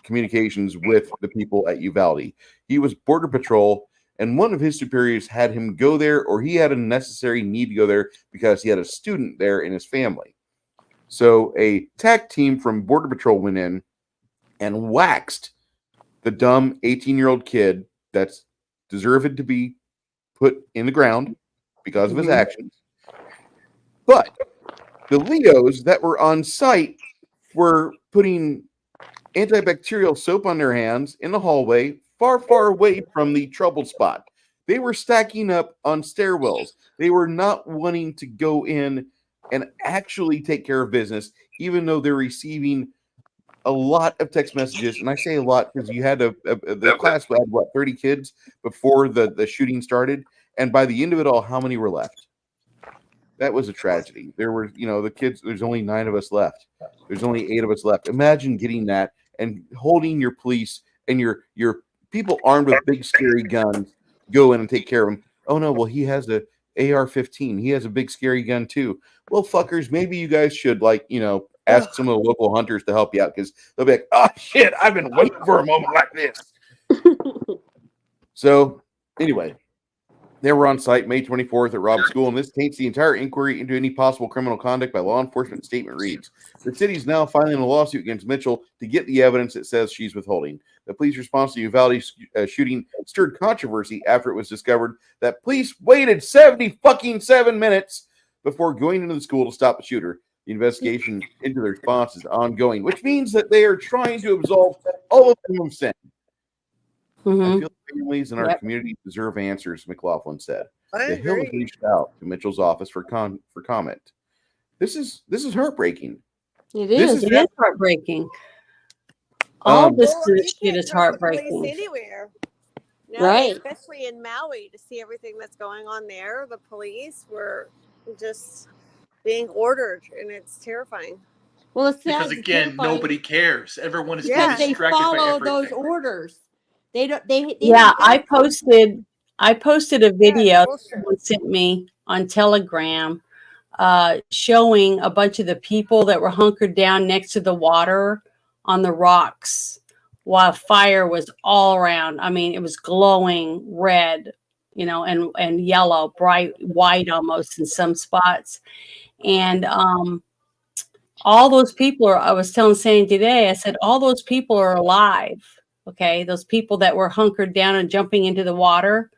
communications with the people at Uvalde. He was Border Patrol, and one of his superiors had him go there, or he had a necessary need to go there because he had a student there in his family. So a TAC team from Border Patrol went in and waxed the dumb 18-year-old kid that's deserved to be put in the ground because of his actions. But the Leos that were on site were putting antibacterial soap on their hands in the hallway, far, far away from the trouble spot. They were stacking up on stairwells. They were not wanting to go in and actually take care of business, even though they're receiving a lot of text messages. And I say a lot because you had the class had, 30 kids before the shooting started. And by the end of it all, how many were left? That was a tragedy. There were, the kids, there's only 9 of us left. There's only 8 of us left. Imagine getting that and holding your police and your people armed with big, scary guns go in and take care of him. Oh, no, well, he has a AR-15. He has a big, scary gun, too. Well, fuckers, maybe you guys should, ask some of the local hunters to help you out, because they'll be like, oh, shit, I've been waiting for a moment like this. So, anyway, they were on site May 24th at Robb School, and this taints the entire inquiry into any possible criminal conduct by law enforcement. Statement reads, the city's now filing a lawsuit against Mitchell to get the evidence that says she's withholding. The police response to Uvalde shooting stirred controversy after it was discovered that police waited 77 minutes before going into the school to stop the shooter. The investigation into the response is ongoing, which means that they are trying to absolve all of them of sin. I Mhm. feel families in our Yep. community deserve answers, McLaughlin said. I The Hill has agree. reached out to Mitchell's office for comment. This is heartbreaking. It This is. is It is heartbreaking. All Um, this Well, you shit can't is trust the police heartbreaking. anywhere. Now, Right. especially in Maui, to see everything that's going on there, the police were just being ordered, and it's terrifying. Well, it's Because sad. again, nobody cares. Everyone is because Yeah. they distracted by follow those everything. orders. They don't. They Yeah, don't I care. posted a Yeah, video it's bullshit. someone sent me on Telegram showing a bunch of the people that were hunkered down next to the water on the rocks while fire was all around. I mean, it was glowing red, and yellow, bright white almost in some spots. And all those people I was telling Sandy today, I said, all those people are alive. Okay. Those people that were hunkered down and jumping into the water.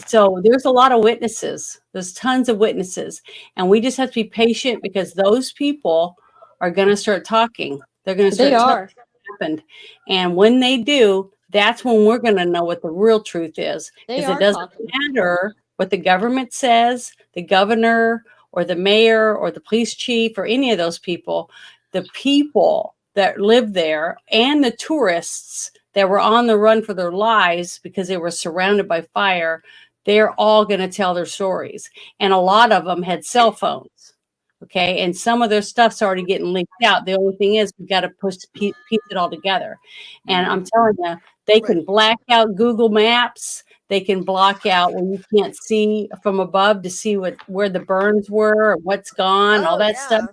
So there's a lot of witnesses. There's tons of witnesses. And we just have to be patient because those people are going to start talking. They're going to They start telling are. what happened. And when they do, that's when we're going to know what the real truth is. They Because it are doesn't talking. matter what the government says, the governor or the mayor or the police chief or any of those people. The people that live there and the tourists that were on the run for their lives because they were surrounded by fire, they're all going to tell their stories. And a lot of them had cell phones. Okay. And some of their stuff's already getting leaked out. The only thing is we got to piece it all together. And I'm telling you, they can black out Google Maps. They can block out where you can't see from above to see where the burns were, or what's gone, all that stuff.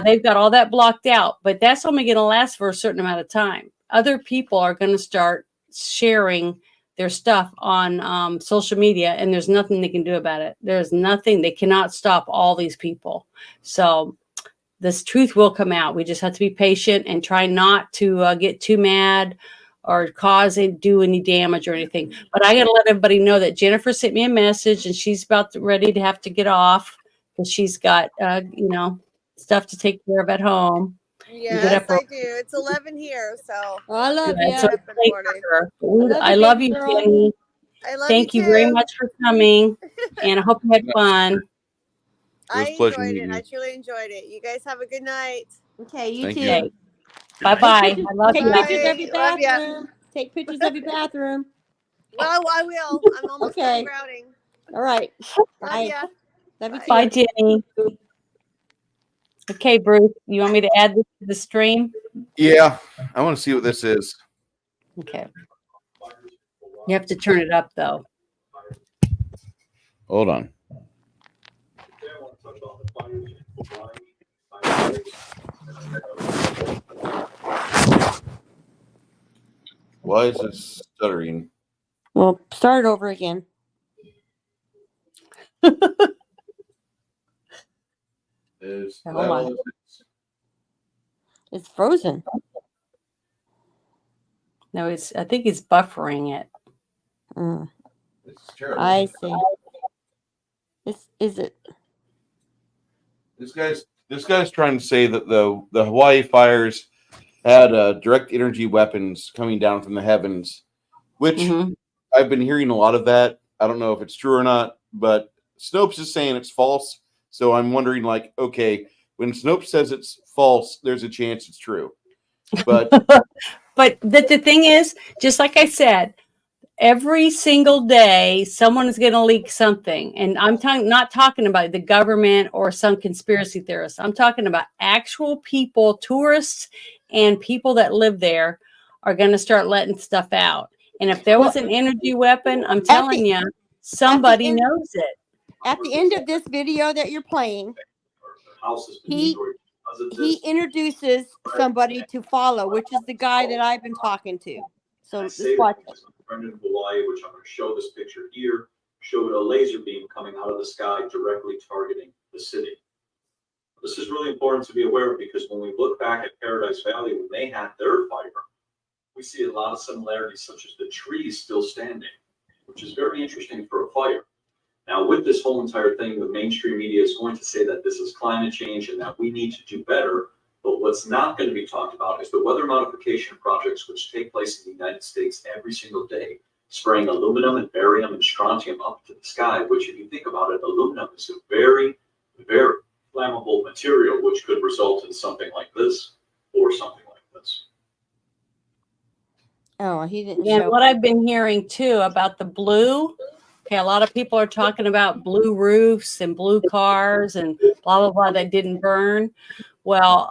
They've got all that blocked out, but that's only going to last for a certain amount of time. Other people are going to start sharing their stuff on social media, and there's nothing they can do about it. There's nothing. They cannot stop all these people. So this truth will come out. We just have to be patient and try not to get too mad or do any damage or anything. But I got to let everybody know that Jennifer sent me a message, and she's ready to have to get off because she's got stuff to take care of at home. Yes, I do. It's 11 here, so I love Yeah, you. so up in the morning. I love you, girl. Jenny. I love Thank you you very too. much for coming, and I hope you had fun. I was a pleasure enjoyed it. meeting you. I truly enjoyed it. You guys have a good night. Okay, you Thank too. you. Okay. Bye-bye. I love Take you. pictures of Bye. your Love ya. bathroom. Take pictures of your bathroom. Well, I will. I'm almost Okay. done grouting. All right. Love Bye. ya. Love you Bye, too. Jenny. Okay, Bruce, you want me to add this to the stream? Yeah, I want to see what this is. Okay. You have to turn it up, though. Hold on. Why is this stuttering? Well, start over again. Hold on. It's frozen. No, I think he's buffering it. Mm, It's terrible. I see. Is it? This guy's trying to say that the Hawaii fires had direct energy weapons coming down from the heavens, which Mhm. I've been hearing a lot of that. I don't know if it's true or not, but Snopes is saying it's false. So I'm wondering, like, okay, when Snopes says it's false, there's a chance it's true. But But the thing is, just like I said, every single day someone is going to leak something. And I'm not talking about the government or some conspiracy theorists. I'm talking about actual people, tourists, and people that live there are going to start letting stuff out. And if there was an energy weapon, I'm telling you, somebody end- knows it. At the end of this video that you're playing, he introduces somebody to follow, which is the guy that I've been talking to. So just watch it. Brendan Hawaii, which I'm going to show this picture here, showed a laser beam coming out of the sky directly targeting the city. This is really important to be aware of because when we look back at Paradise Valley, when they had their fire, we see a lot of similarities, such as the trees still standing, which is very interesting for a fire. Now, with this whole entire thing, the mainstream media is going to say that this is climate change and that we need to do better. But what's not going to be talked about is the weather modification projects which take place in the United States every single day, spraying aluminum and barium and strontium up to the sky, which if you think about it, aluminum is a very, very flammable material, which could result in something like this or something like this. Oh, he didn't And show. what I've been hearing too about the blue, okay, a lot of people are talking about blue roofs and blue cars and blah, blah, blah that didn't burn. Well,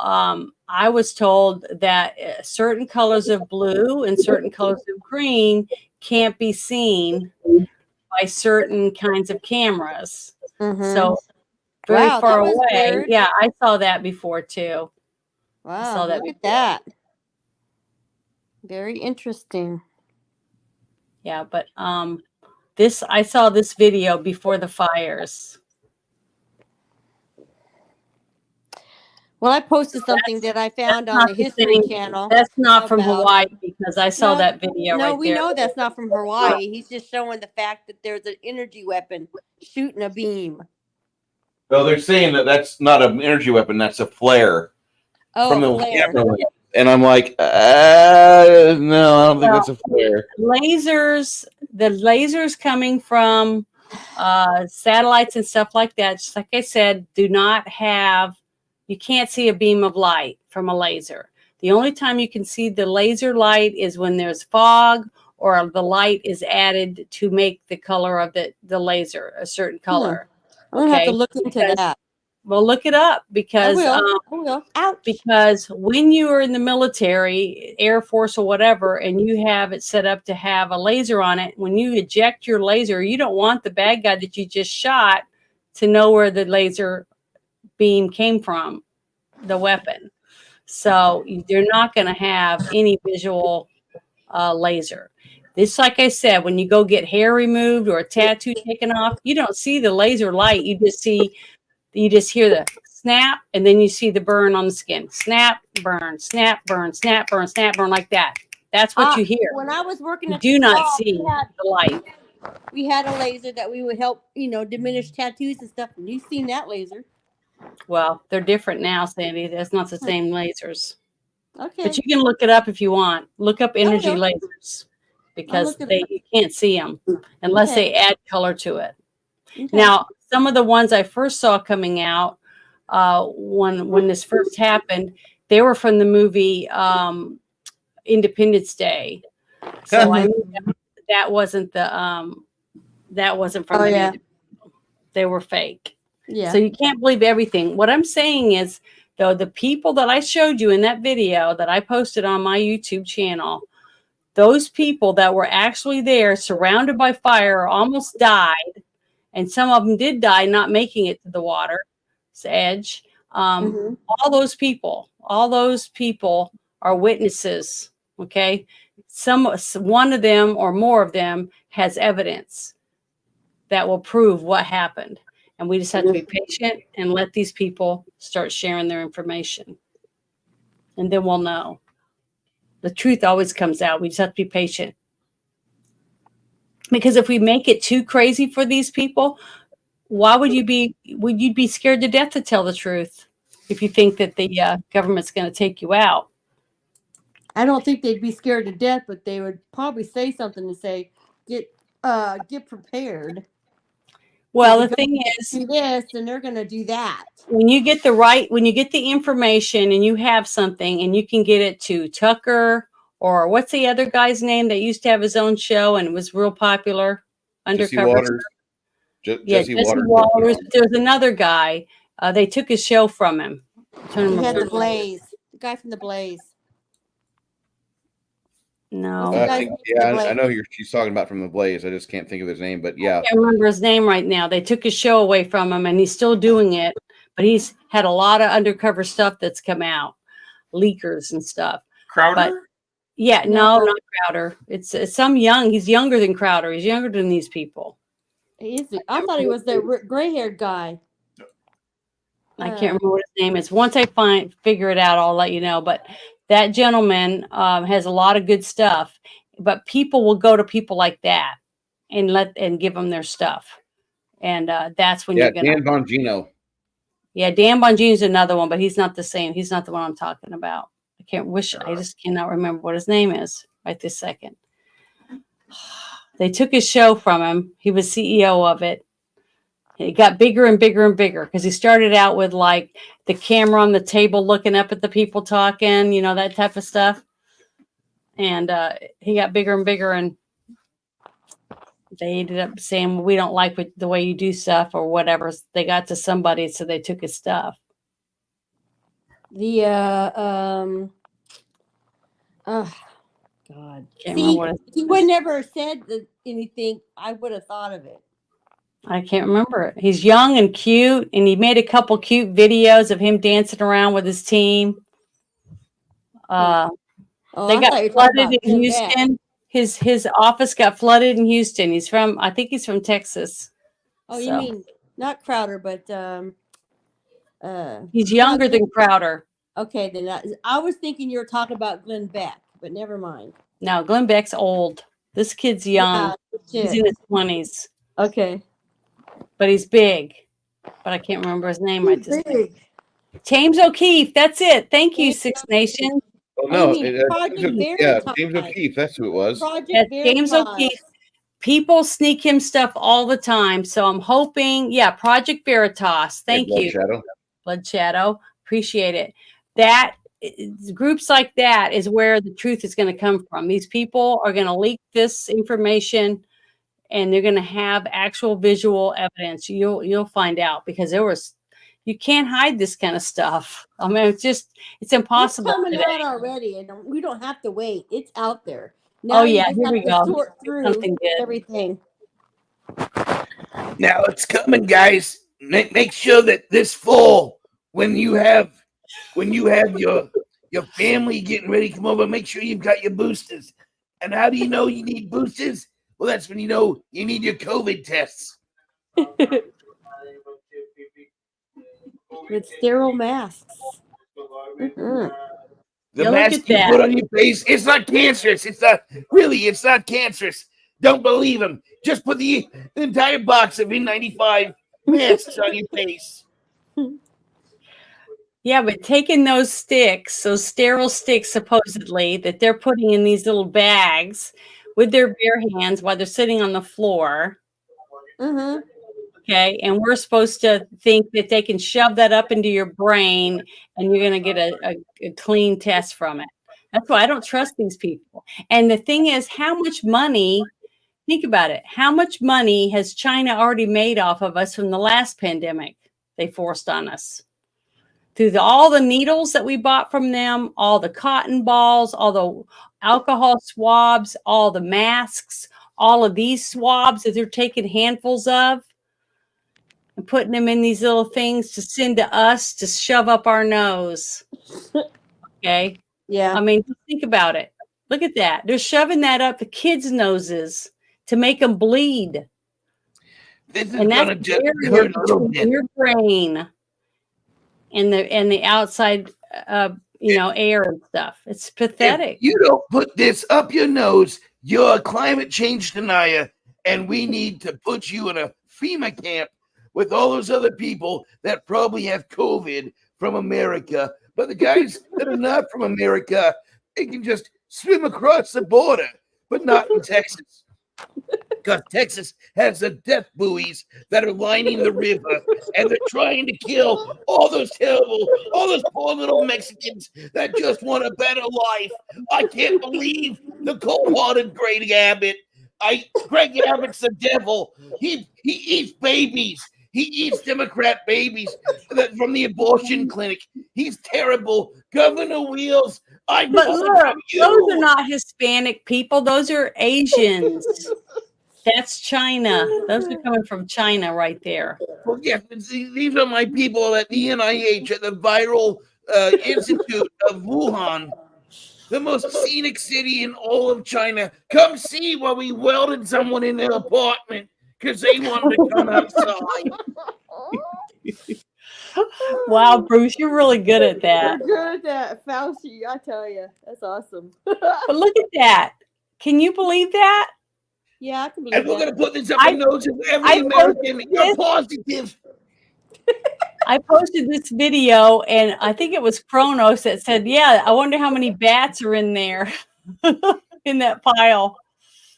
I was told that certain colors of blue and certain colors of green can't be seen by certain kinds of cameras. Mhm. So very Wow, far that was away. weird. Yeah, I saw that before too. Wow, saw that look at that. Very interesting. Yeah, but I saw this video before the fires. Well, I posted something that I found on not the the History same- Channel. That's not from about Hawaii because I saw No, that video No, right we there. know that's not from Hawaii. He's just showing the fact that there's an energy weapon shooting a beam. Well, they're saying that that's not an energy weapon, that's a flare Oh, from the flare. camera lens. And I'm like, no, I don't think that's a flare. Lasers, the lasers coming from satellites and stuff like that, just like I said, you can't see a beam of light from a laser. The only time you can see the laser light is when there's fog or the light is added to make the color of the laser a certain color. I'm gonna have to Okay, look into because- that. Well, look it up because I will. Ouch. because when you are in the military, Air Force or whatever, and you have it set up to have a laser on it, when you eject your laser, you don't want the bad guy that you just shot to know where the laser beam came from, the weapon. So you're not going to have any visual laser. This, like I said, when you go get hair removed or a tattoo taken off, you don't see the laser light. You just hear the snap, and then you see the burn on the skin. Snap, burn, snap, burn, snap, burn, snap, burn, like that. That's what you hear. When I was working You at do the not mall, see the light. we had a laser that we would help, diminish tattoos and stuff. And you've seen that laser. Well, they're different now, Sandy. That's not the same lasers. Okay. But you can look it up if you want. Look up energy will. lasers because look it you can't see them unless Okay. they add color to it. Okay. Now, some of the ones I first saw coming out when this first happened, they were from the movie Independence Day. So I knew that wasn't from Oh, the yeah. movie. They were fake. Yeah. So you can't believe everything. What I'm saying is, though, the people that I showed you in that video that I posted on my YouTube channel, those people that were actually there surrounded by fire almost died, and some of them did die not making it to the water's edge. Mhm. All those people are witnesses. Okay. One of them or more of them has evidence that will prove what happened. And we just have to be patient and let these people start sharing their information. And then we'll know. The truth always comes out. We just have to be patient. Because if we make it too crazy for these people, why would you be scared to death to tell the truth if you think that the government's going to take you out? I don't think they'd be scared to death, but they would probably say something to say, get prepared. Well, If the the thing is, Do this, and they're going to do that. when you get the information and you have something and you can get it to Tucker or what's the other guy's name that used to have his own show and it was real popular, Jesse undercover. Waters. Jesse Waters. Waters. There's another guy. They took his show from him. He had the Blaze. The guy from the Blaze. No, The I guy think, from yeah, The I know who she's talking about from the Blaze. I just can't think of his name, but yeah. I can't remember his name right now. They took his show away from him and he's still doing it, but he's had a lot of undercover stuff that's come out, leakers and stuff. Crowder? But yeah, no, not Crowder. It's some he's younger than Crowder. He's younger than these people. I thought he was the gray-haired guy. I can't remember what his name is. Once I figure it out, I'll let you know. But that gentleman has a lot of good stuff. But people will go to people like that and give them their stuff. And that's when Yeah, you're gonna. Dan Bongino. Yeah, Dan Bongino is another one, but he's not the same. He's not the one I'm talking about. I just cannot remember what his name is right this second. They took his show from him. He was CEO of it. It got bigger and bigger and bigger because he started out with like the camera on the table looking up at the people talking, you know, that type of stuff. And he got bigger and bigger, and they ended up saying, well, we don't like the way you do stuff or whatever. They got to somebody, so they took his stuff. The oh God. Can't See, remember what if he would never said anything, I would have thought of it. I can't remember it. He's young and cute, and he made a couple cute videos of him dancing around with his team. They I got thought you were talking flooded about in Glenn Beck. Houston. His office got flooded in Houston. I think he's from Texas. Oh, you So, mean not Crowder, but he's younger than Crowder. okay, then I was thinking you were talking about Glenn Beck, but never mind. No, Glenn Beck's old. This kid's young. Yeah, He's in his 20s, okay. but he's big. But I can't remember his name right this second. Big. James O'Keefe. That's it. Thank you, James Six Nations. Oh no, mean, Project yeah, Veritas. James O'Keefe. That's who it was. Project That's James Veritas. O'Keefe. People sneak him stuff all the time. So I'm hoping, Project Veritas. Thank Blood you. Shadow. Blood Shadow. Appreciate it. That groups like that is where the truth is going to come from. These people are going to leak this information, and they're going to have actual visual evidence. You'll find out, because you can't hide this kind of stuff. I mean, it's impossible. It's coming today. out already, and we don't have to wait. It's out there. Now Oh yeah, you just here have we to go. sort through Something good. everything. Now it's coming, guys. Make sure that this fall, when you have your family getting ready to come over, make sure you've got your boosters. And how do you know you need boosters? Well, that's when you know you need your COVID tests. With sterile masks. Mhm. The Yeah, look mask at you that. put on your face, it's not cancerous. It's not cancerous. Don't believe him. Just put the entire box of N95 masks on your face. Yeah, but taking those sterile sticks, supposedly, that they're putting in these little bags with their bare hands while they're sitting on the floor. Mhm. Okay. And we're supposed to think that they can shove that up into your brain and you're going to get a clean test from it. That's why I don't trust these people. And the thing is, how much money, think about it, how much money has China already made off of us from the last pandemic they forced on us? Through all the needles that we bought from them, all the cotton balls, all the alcohol swabs, all the masks, all of these swabs that they're taking handfuls of and putting them in these little things to send to us to shove up our nose. Okay. Yeah. I mean, think about it. Look at that. They're shoving that up the kids' noses to make them bleed. This is And gonna that's just barrier hurt a little between bit. your brain and the outside air and stuff. It's pathetic. If you don't put this up your nose, you're a climate change denier, and we need to put you in a FEMA camp with all those other people that probably have COVID from America. But the guys that are not from America, they can just swim across the border, but not in Texas. Because Texas has the death buoys that are lining the river, and they're trying to kill all those poor little Mexicans that just want a better life. I can't believe the cold-hearted Greg Abbott. Greg Abbott's the devil. He eats babies. He eats Democrat babies from the abortion clinic. He's terrible. Governor Wheels, I But know look, you. those are not Hispanic people. Those are Asians. That's China. Those are coming from China right there. Well, yeah, these are my people at the NIH, at the Viral Institute of Wuhan, the most scenic city in all of China. Come see while we welded someone in their apartment because they wanted to come outside. Wow, Bruce, you're really good at You're that. good at that, Fauci. I tell you, that's awesome. But look at that. Can you believe that? Yeah, I can believe And we're that. going to put this up I- in the nose of I every American. posted You're this. positive. I posted this video, and I think it was Kronos that said, "Yeah, I wonder how many bats are in there, in that pile."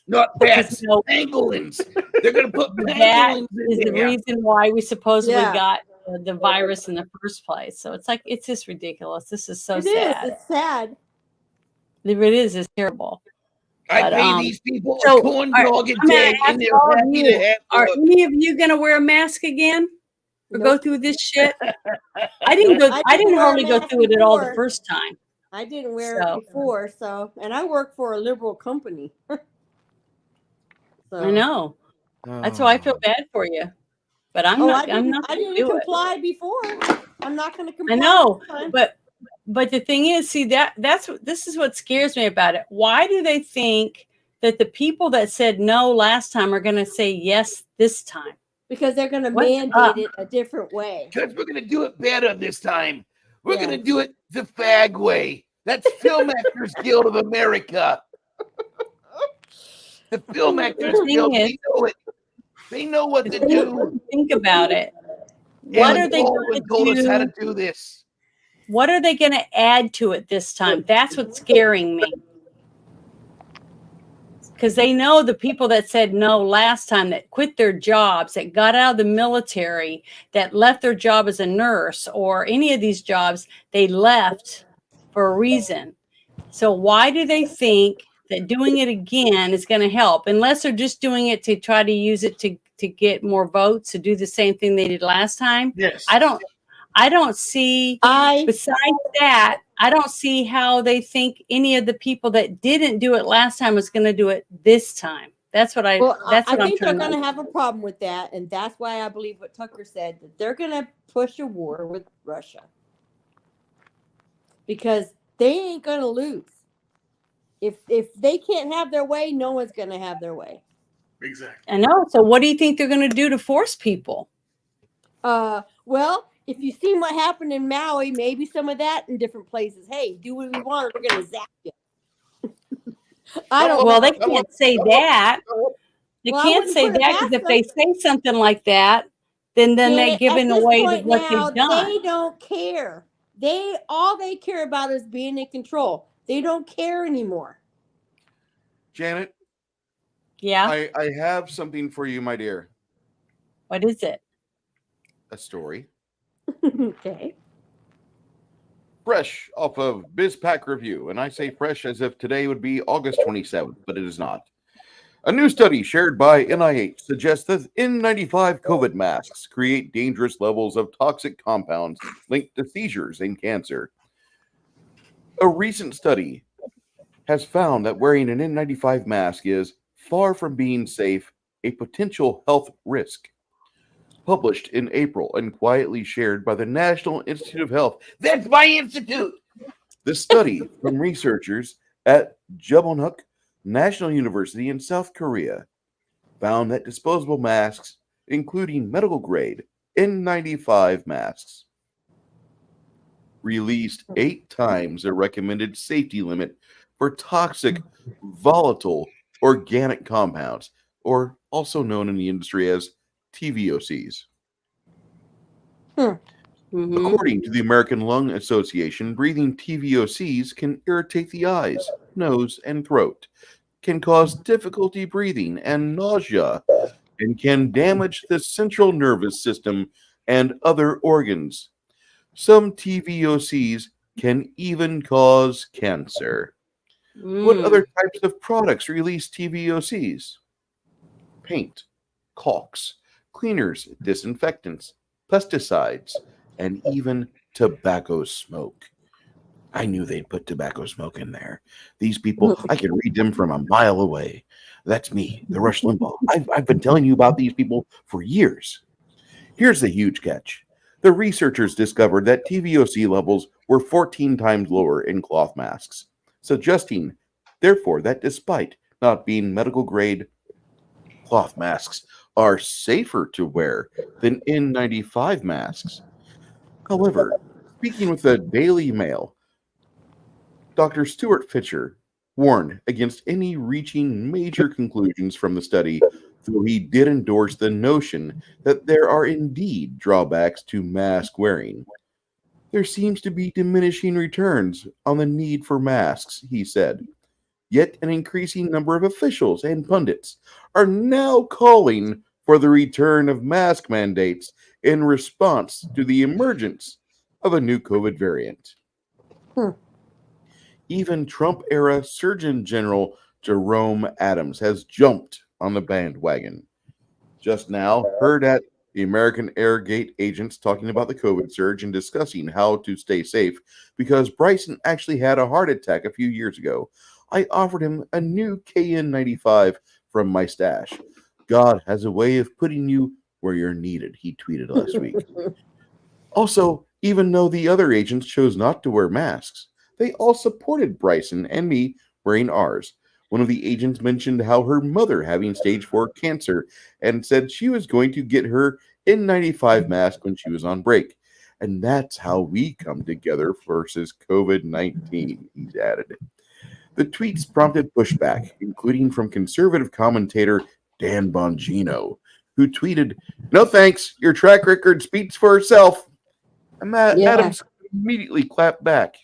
Not Because bats, you know, pangolins. They're going to put that pangolins is in the there. reason why we supposedly Yeah. got the virus in the first place. So it's like it's just ridiculous. This is so It is. sad. It's sad. It is. It's terrible. I But, pay these people so, a corn all right, dog a I'm gonna day, ask and they're all of happy you, to have are work. any of you going to wear a mask again or go Nope. through this shit? I didn't go. I didn't wear a hardly go mask through it at all the before. first time. I didn't wear So- it before, and I work for a liberal company. I know. That's why I feel bad for you. But I'm Oh, not. I I'm didn't, not I going to didn't do it. comply before. I'm not going to comply. I know, this time. but the thing is, see this is what scares me about it. Why do they think that the people that said no last time are going to say yes this time? Because they're going to What's mandate up? it a different way. Because we're going to do it better this time. We're Yeah. going to do it the fag way. That's Film Actors Guild of America. The Film Actors thing Guild, is- they know it. They know what to Think- do. Think about it. What Alan are they Baldwin going told us how to to? do this. What are they going to add to it this time? That's what's scaring me. Because they know the people that said no last time, that quit their jobs, that got out of the military, that left their job as a nurse or any of these jobs, they left for a reason. So why do they think that doing it again is going to help? Unless they're just doing it to try to use it to get more votes, to do the same thing they did last time. Yes. I don't see, besides that, I don't see how they think any of the people that didn't do it last time was going to do it this time. That's what I that's what I'm think they're trying going to to have a problem with that, and that's why I believe what Tucker said, that they're going to push a war with Russia because they ain't going to lose. If they can't have their way, no one's going to have their way. Exactly. I know. So what do you think they're going to do to force people? Well, if you've seen what happened in Maui, maybe some of that in different places. Hey, do what we want, or we're going to zap you. I don't. Well, they know. can't say that. They Well, I can't wouldn't say put it that because if past they say something like that, then they're giving at this away point what now, they've done. they don't care. All they care about is being in control. They don't care anymore. Janet, Yeah. I have something for you, my dear. What is it? A story. Okay. Fresh off of BizPack Review. And I say fresh as if today would be August 27th, but it is not. A new study shared by NIH suggests that N95 COVID masks create dangerous levels of toxic compounds linked to seizures and cancer. A recent study has found that wearing an N95 mask is far from being safe, a potential health risk. Published in April and quietly shared by the National Institute of Health. That's my institute. The study from researchers at Jeonnuk National University in South Korea found that disposable masks, including medical grade N95 masks, released 8 times the recommended safety limit for toxic, volatile, organic compounds, or also known in the industry as TVOCs. Mhm. According to the American Lung Association, breathing TVOCs can irritate the eyes, nose, and throat, can cause difficulty breathing and nausea, and can damage the central nervous system and other organs. Some TVOCs can even cause cancer. What Mm. other types of products release TVOCs? Paint, caulks, cleaners, disinfectants, pesticides, and even tobacco smoke. I knew they'd put tobacco smoke in there. These people, I can read them from a mile away. That's me, the Rush Limbaugh. I've been telling you about these people for years. Here's the huge catch. The researchers discovered that TVOC levels were 14 times lower in cloth masks, suggesting, therefore, that despite not being medical grade, cloth masks are safer to wear than N95 masks. However, speaking with the Daily Mail, Dr. Stuart Fisher warned against any reaching major conclusions from the study, though he did endorse the notion that there are indeed drawbacks to mask wearing. There seems to be diminishing returns on the need for masks, he said. Yet an increasing number of officials and pundits are now calling for the return of mask mandates in response to the emergence of a new COVID variant. Hmm. Even Trump-era Surgeon General Jerome Adams has jumped on the bandwagon. Just now, heard at the American Airgate agents talking about the COVID surge and discussing how to stay safe because Bryson actually had a heart attack a few years ago. I offered him a new KN95 from my stash. God has a way of putting you where you're needed, he tweeted last week. Also, even though the other agents chose not to wear masks, they all supported Bryson and me wearing ours. One of the agents mentioned how her mother having stage 4 cancer and said she was going to get her N95 mask when she was on break. And that's how we come together versus COVID-19, he's added. The tweets prompted pushback, including from conservative commentator Dan Bongino, who tweeted, "No thanks, your track record speaks for itself." And Adams immediately clapped back.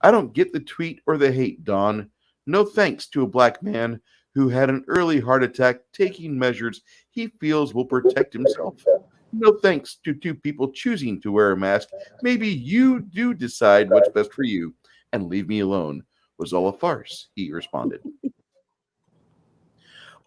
"I don't get the tweet or the hate, Don. No thanks to a black man who had an early heart attack taking measures he feels will protect himself. No thanks to two people choosing to wear a mask. Maybe you do decide what's best for you and leave me alone. Was all a farce," he responded.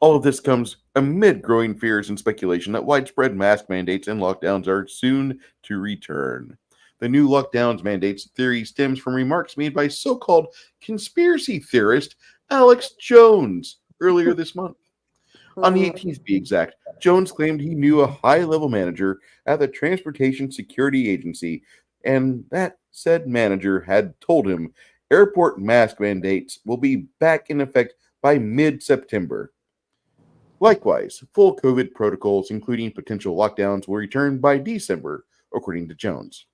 All of this comes amid growing fears and speculation that widespread mask mandates and lockdowns are soon to return. The new lockdowns mandates theory stems from remarks made by so-called conspiracy theorist Alex Jones earlier this month. On the 18th, to be exact, Jones claimed he knew a high-level manager at the Transportation Security Agency, and that said manager had told him airport mask mandates will be back in effect by mid-September. Likewise, full COVID protocols, including potential lockdowns, will return by December, according to Jones.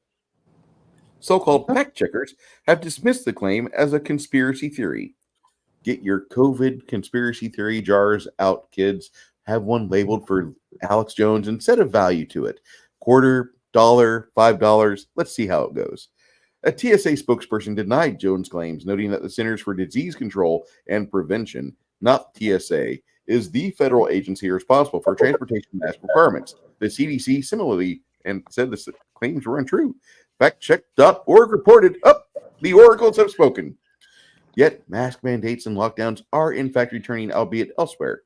So-called fact checkers have dismissed the claim as a conspiracy theory. Get your COVID conspiracy theory jars out, kids. Have one labeled for Alex Jones and set a value to it. $quarter, $1, $5. Let's see how it goes. A TSA spokesperson denied Jones' claims, noting that the Centers for Disease Control and Prevention, not TSA, is the federal agency responsible for transportation mask requirements. The CDC similarly and said the claims were untrue. Factcheck.org reported, the oracles have spoken. Yet, mask mandates and lockdowns are in fact returning, albeit elsewhere.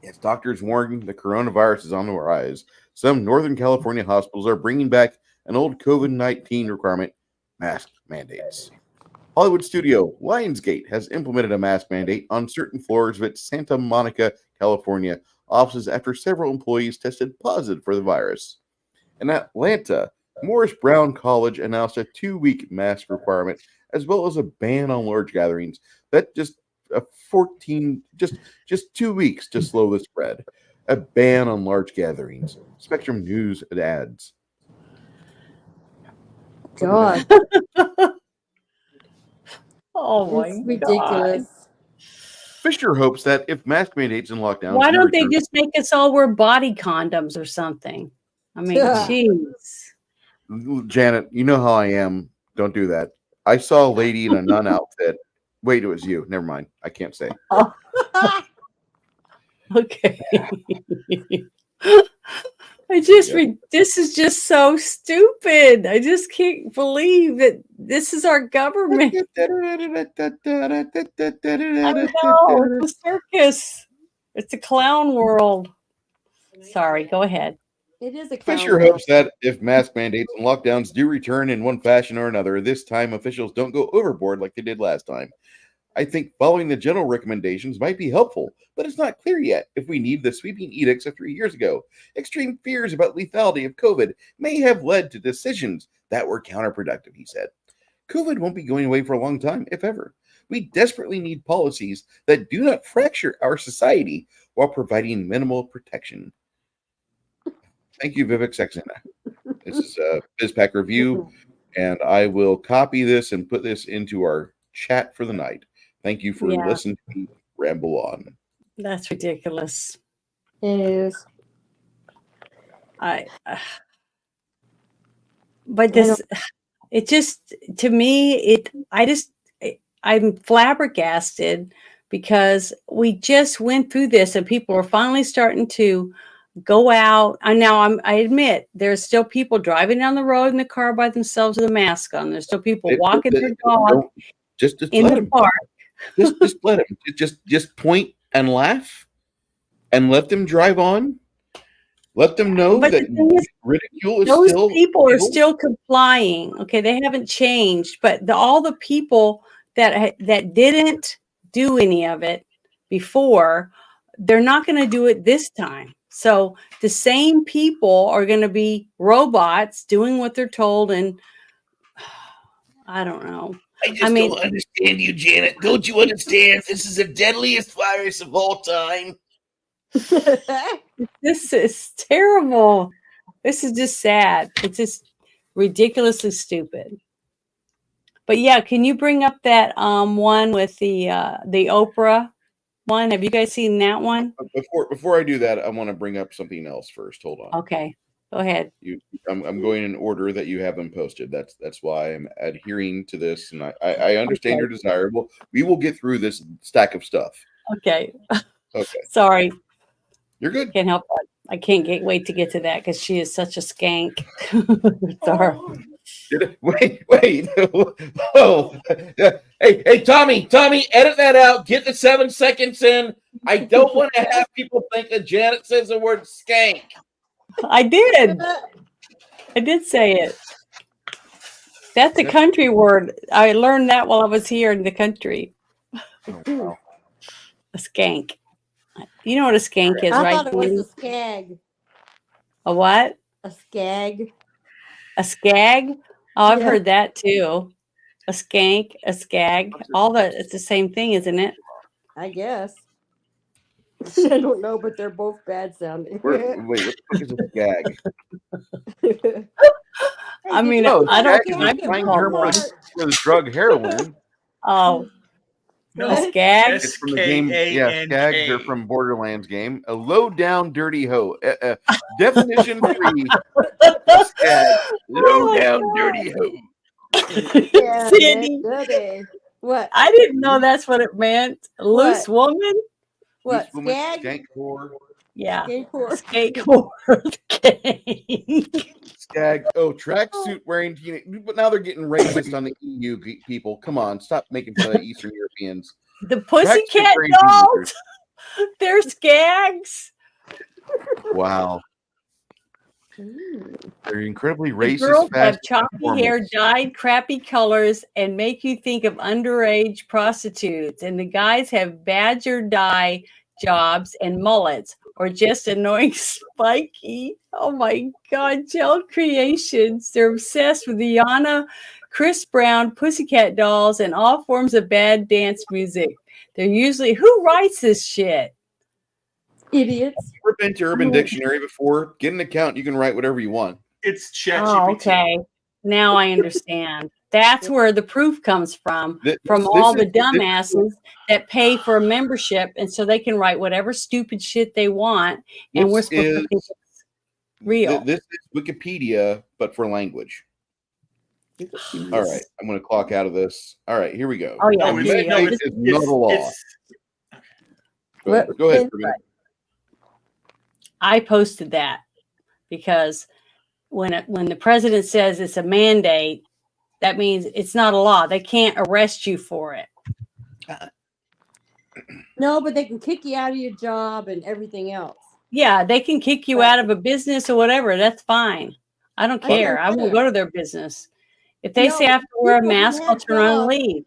As doctors warn the coronavirus is on the rise, some Northern California hospitals are bringing back an old COVID-19 requirement, mask mandates. Hollywood studio Lionsgate has implemented a mask mandate on certain floors of its Santa Monica, California offices after several employees tested positive for the virus. In Atlanta, Morris Brown College announced a 2-week mask requirement as well as a ban on large gatherings. That just 2 weeks to slow the spread. A ban on large gatherings. Spectrum News adds. God, Oh my it's God. ridiculous. Fisher hopes that if mask mandates and lockdowns, Why do don't they return- just make us all wear body condoms or something? I mean, Yeah. jeez. Janet, you know how I am. Don't do that. I saw a lady in a nun outfit. Wait, it was you. Never mind. I can't say. Okay. This is just so stupid. I just can't believe that this is our government. I know, it's a circus. It's a clown world. Sorry, go ahead. It is a clown Fisher world. hopes that if mask mandates and lockdowns do return in one fashion or another, this time officials don't go overboard like they did last time. I think following the general recommendations might be helpful, but it's not clear yet if we need the sweeping edicts of 3 years ago. Extreme fears about lethality of COVID may have led to decisions that were counterproductive, he said. COVID won't be going away for a long time, if ever. We desperately need policies that do not fracture our society while providing minimal protection. Thank you, Vivek Saxena. This is a BizPack review, and I will copy this and put this into our chat for the night. Thank you for Yeah. listening to me ramble on. That's ridiculous. It is. But this, it just, to me, I'm flabbergasted because we just went through this and people are finally starting to go out. And now I admit there's still people driving down the road in the car by themselves with a mask on. There's still people walking their dog Don't- just in let the them. park. Just let them. Just point and laugh, and let them drive on. Let them know But the that thing is, ridicule is those still people are illegal. still complying. Okay, they haven't changed, but all the people that didn't do any of it before, they're not going to do it this time. So the same people are going to be robots doing what they're told, and I don't know. I just mean- don't understand you, Janet. Don't you understand? This is the deadliest virus of all time. This is terrible. This is just sad. It's just ridiculously stupid. But yeah, can you bring up that one with the Oprah one? Have you guys seen that one? Before I do that, I want to bring up something else first. Hold on. Okay, go ahead. I'm going in order that you have them posted. That's why I'm adhering to this, and I understand your desire. We will get through this stack of stuff. Okay. Okay, Sorry, you're good. can't help it. I can't wait to get to that because she is such a skank. Sorry. Wait. Oh, hey, Tommy, edit that out. Get the 7 seconds in. I don't want to have people think that Janet says the word skank. I did say it. That's a country word. I learned that while I was here in the country. Oh, wow. A skank. You know what a skank is, I right? thought it was Dean? a skag. A what? A skag. A skag? Oh, I've Yeah. heard that too. A skank, a skag. All that, it's the same thing, isn't it? I guess. I don't know, but they're both bad sounding. Wait, what the fuck is a gag? I mean, Oh, I don't skag is I've a been slang called term one. for the drug heroin. Oh, No, a skag? It's from the game. Yeah, skags are from Borderlands game. A low down dirty hoe. Definition 3. Skag. Low down dirty hoe. Yeah, Sandy, dirty. What? I didn't know that's what it meant. Loose woman? What? Loose woman, Skag? skank whore. Yeah. Skag whore. Skate gang. Skag. Oh, tracksuit wearing teenage. But now they're getting racist on the EU people. Come on, stop making fun of Eastern Europeans. The Tracksuit Pussycat wearing Dolls. teenagers. They're skags. Wow. They're incredibly The racist. girls have fast choppy hair, performance. dyed crappy colors, and make you think of underage prostitutes. And the guys have badger dye jobs and mullets, or just annoying spiky. Oh my God, Gel Creations. They're obsessed with Rihanna, Chris Brown, Pussycat Dolls, and all forms of bad dance music. They're usually, who writes this shit? Idiots. Ever been to Urban Dictionary before? Get an account. You can write whatever you want. It's ChatGPT. Oh, okay. Now I understand. That's where the proof comes from This all the is- dumbasses that pay for a membership, and so they can write whatever stupid shit they want, and we're This supposed to is- think it's real. This is Wikipedia, but for language. All right, I'm going to clock out of this. All right, here we go. Oh, yeah, No, here you go. It's not a law. Go ahead. Go ahead. Ruben. I posted that because when the president says it's a mandate, that means it's not a law. They can't arrest you for it. No, but they can kick you out of your job and everything else. Yeah, they can kick you out of a business or whatever. That's fine. I don't I don't care. I won't care. go to their business. If they No, say I have to wear a people who mask, I'll have turn around and jobs- leave.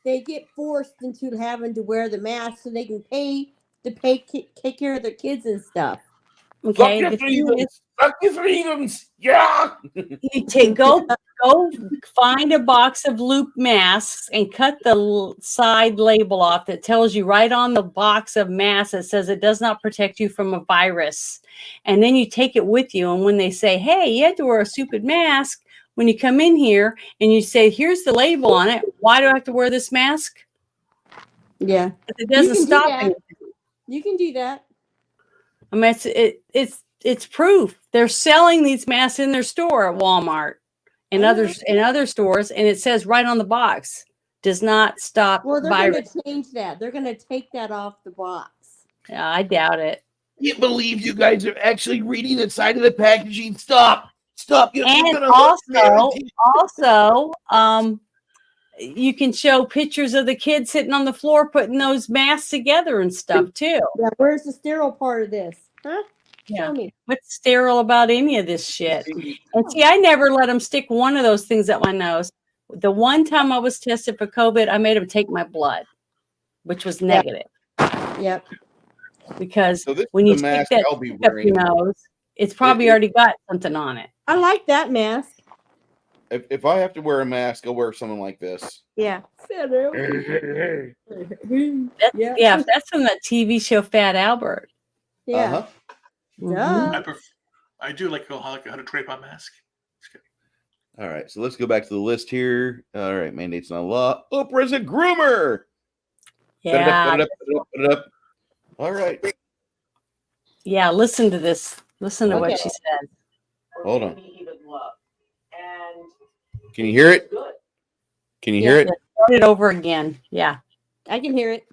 They get forced into having to wear the mask so they can pay to take care of their kids and stuff. Okay. Fuck The your thing is, freedoms. Fuck your freedoms. Yeah. you go find a box of loop masks and cut the side label off that tells you right on the box of masks that says it does not protect you from a virus. And then you take it with you. And when they say, hey, you had to wear a stupid mask when you come in here, and you say, here's the label on it. Why do I have to wear this mask? Yeah. But it doesn't can do stop that. anything. You can do that. I mean, it's proof. They're selling these masks in their store at Walmart and I know. other stores, and it says right on the box, does not stop Well, they're virus. going to change that. They're going to take that off the box. Yeah, I doubt it. Can't believe you guys are actually reading the side of the packaging. Stop. You're And gonna hurt also, you can show pictures of the kids sitting on the floor putting those masks together and stuff too. Yeah, where's the sterile part of this? Huh? Yeah. Show me. What's sterile about any of this shit? And see, I never let them stick one of those things up my nose. The one time I was tested for COVID, I made them take my blood, which was negative. Yep. Because So this when is you the stick mask that I'll be stick up your wearing. nose, it's probably already got something on it. I like that mask. If I have to wear a mask, I'll wear something like this. Yeah. Yeah, Yeah. that's from that TV show Fat Albert. Yeah. Uh-huh. Duh. I do like a 120-pound mask. All right, so let's go back to the list here. All right, mandates not law. Oprah's a groomer. Yeah, Put it up. All right, yeah. Listen to this. Listen to what she said. hold on. Can you hear it? Can you hear it? Start it over again. Yeah. I can hear it.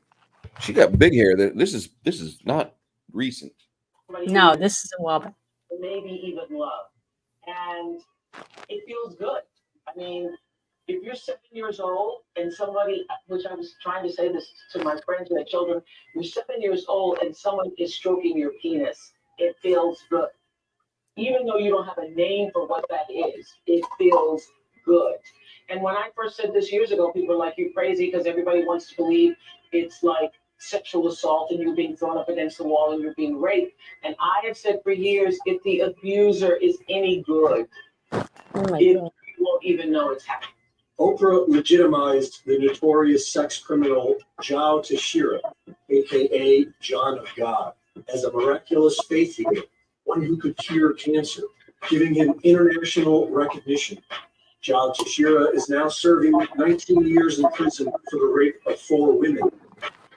She got big hair. This is not recent. No, this is a while back. Maybe even love. And it feels good. I mean, if you're 7 years old and somebody, which I was trying to say this to my friends who had children, you're 7 years old and someone is stroking your penis, it feels good. Even though you don't have a name for what that is, it feels good. And when I first said this years ago, people were like, you're crazy because everybody wants to believe it's like sexual assault and you're being thrown up against the wall and you're being raped. And I have said for years, if the abuser is any good, Oh my you God. won't even know it's happening. Oprah legitimized the notorious sex criminal Zhao Tashira, aka John of God, as a miraculous faith healer, one who could cure cancer, giving him international recognition. Zhao Tashira is now serving 19 years in prison for the rape of 4 women.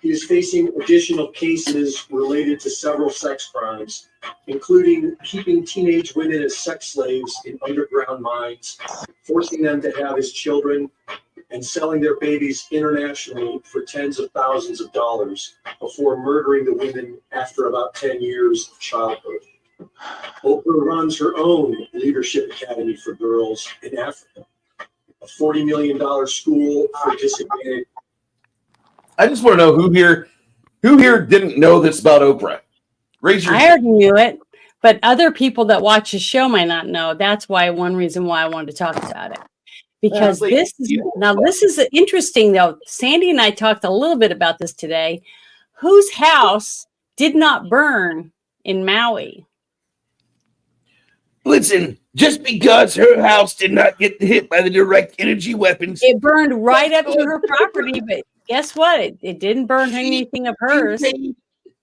He is facing additional cases related to several sex crimes, including keeping teenage women as sex slaves in underground mines, forcing them to have his children, and selling their babies internationally for tens of thousands of dollars before murdering the women after about 10 years of childbirth. Oprah runs her own leadership academy for girls in Africa, a $40 million school for disadvantaged. I just want to know who here didn't know this about Oprah. Raise your I already knew it, but other people that watch the show might not know. That's why one reason why I wanted to talk about it. Because this is interesting though. Sandy and I talked a little bit about this today. Whose house did not burn in Maui? Listen, just because her house did not get hit by the direct energy weapons, It burned right up to her property, but guess what? It didn't burn anything of hers.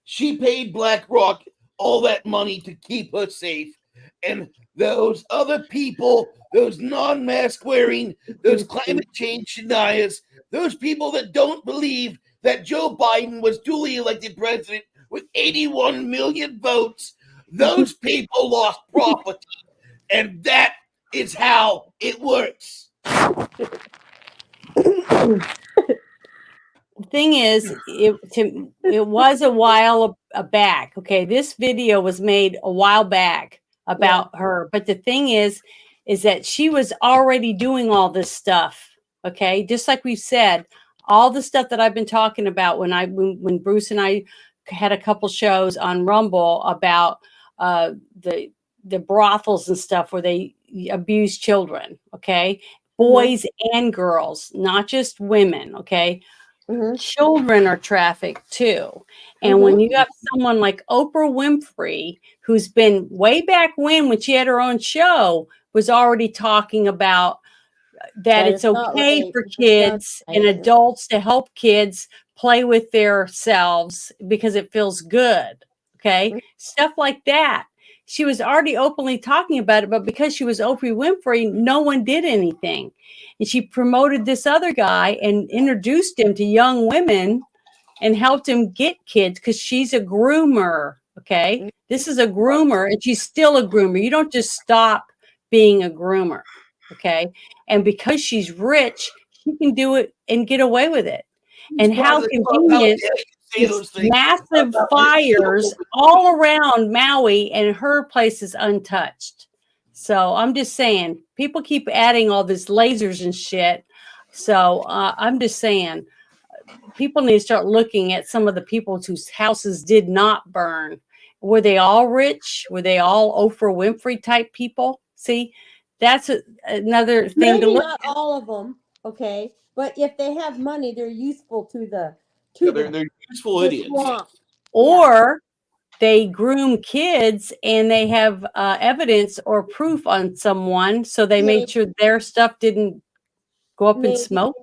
she paid BlackRock all that money to keep her safe. And those other people, those non-mask wearing, those climate change deniers, those people that don't believe that Joe Biden was duly elected president with 81 million votes, those people lost property. And that is how it works. The thing is, it was a while back. Okay, this video was made a while back about her, but the thing is that she was already doing all this stuff. Okay, just like we said, all the stuff that I've been talking about when Bruce and I had a couple shows on Rumble about the brothels and stuff where they abuse children. Okay, boys and girls, not just women. Okay. Children are trafficked too. And when you have someone like Oprah Winfrey, who's been way back when she had her own show, was already talking about that it's okay for kids and adults to help kids play with themselves because it feels good. Okay. Stuff like that. She was already openly talking about it, but because she was Oprah Winfrey, no one did anything. And she promoted this other guy and introduced him to young women and helped him get kids because she's a groomer. Okay. This is a groomer and she's still a groomer. You don't just stop being a groomer. Okay. And because she's rich, she can do it and get away with it. And how convenient. It's massive fires all around Maui, and her place is untouched. So I'm just saying, people keep adding all this lasers and shit. So I'm just saying, people need to start looking at some of the people whose houses did not burn. Were they all rich? Were they all Oprah Winfrey type people? See, that's another thing Maybe to look not at. all of them, okay, but if they have money, they're useful to the They're useful the idiots. swamp. Or they groom kids and they have evidence or proof on someone, so they Maybe. made sure their stuff didn't go up in Maybe. smoke.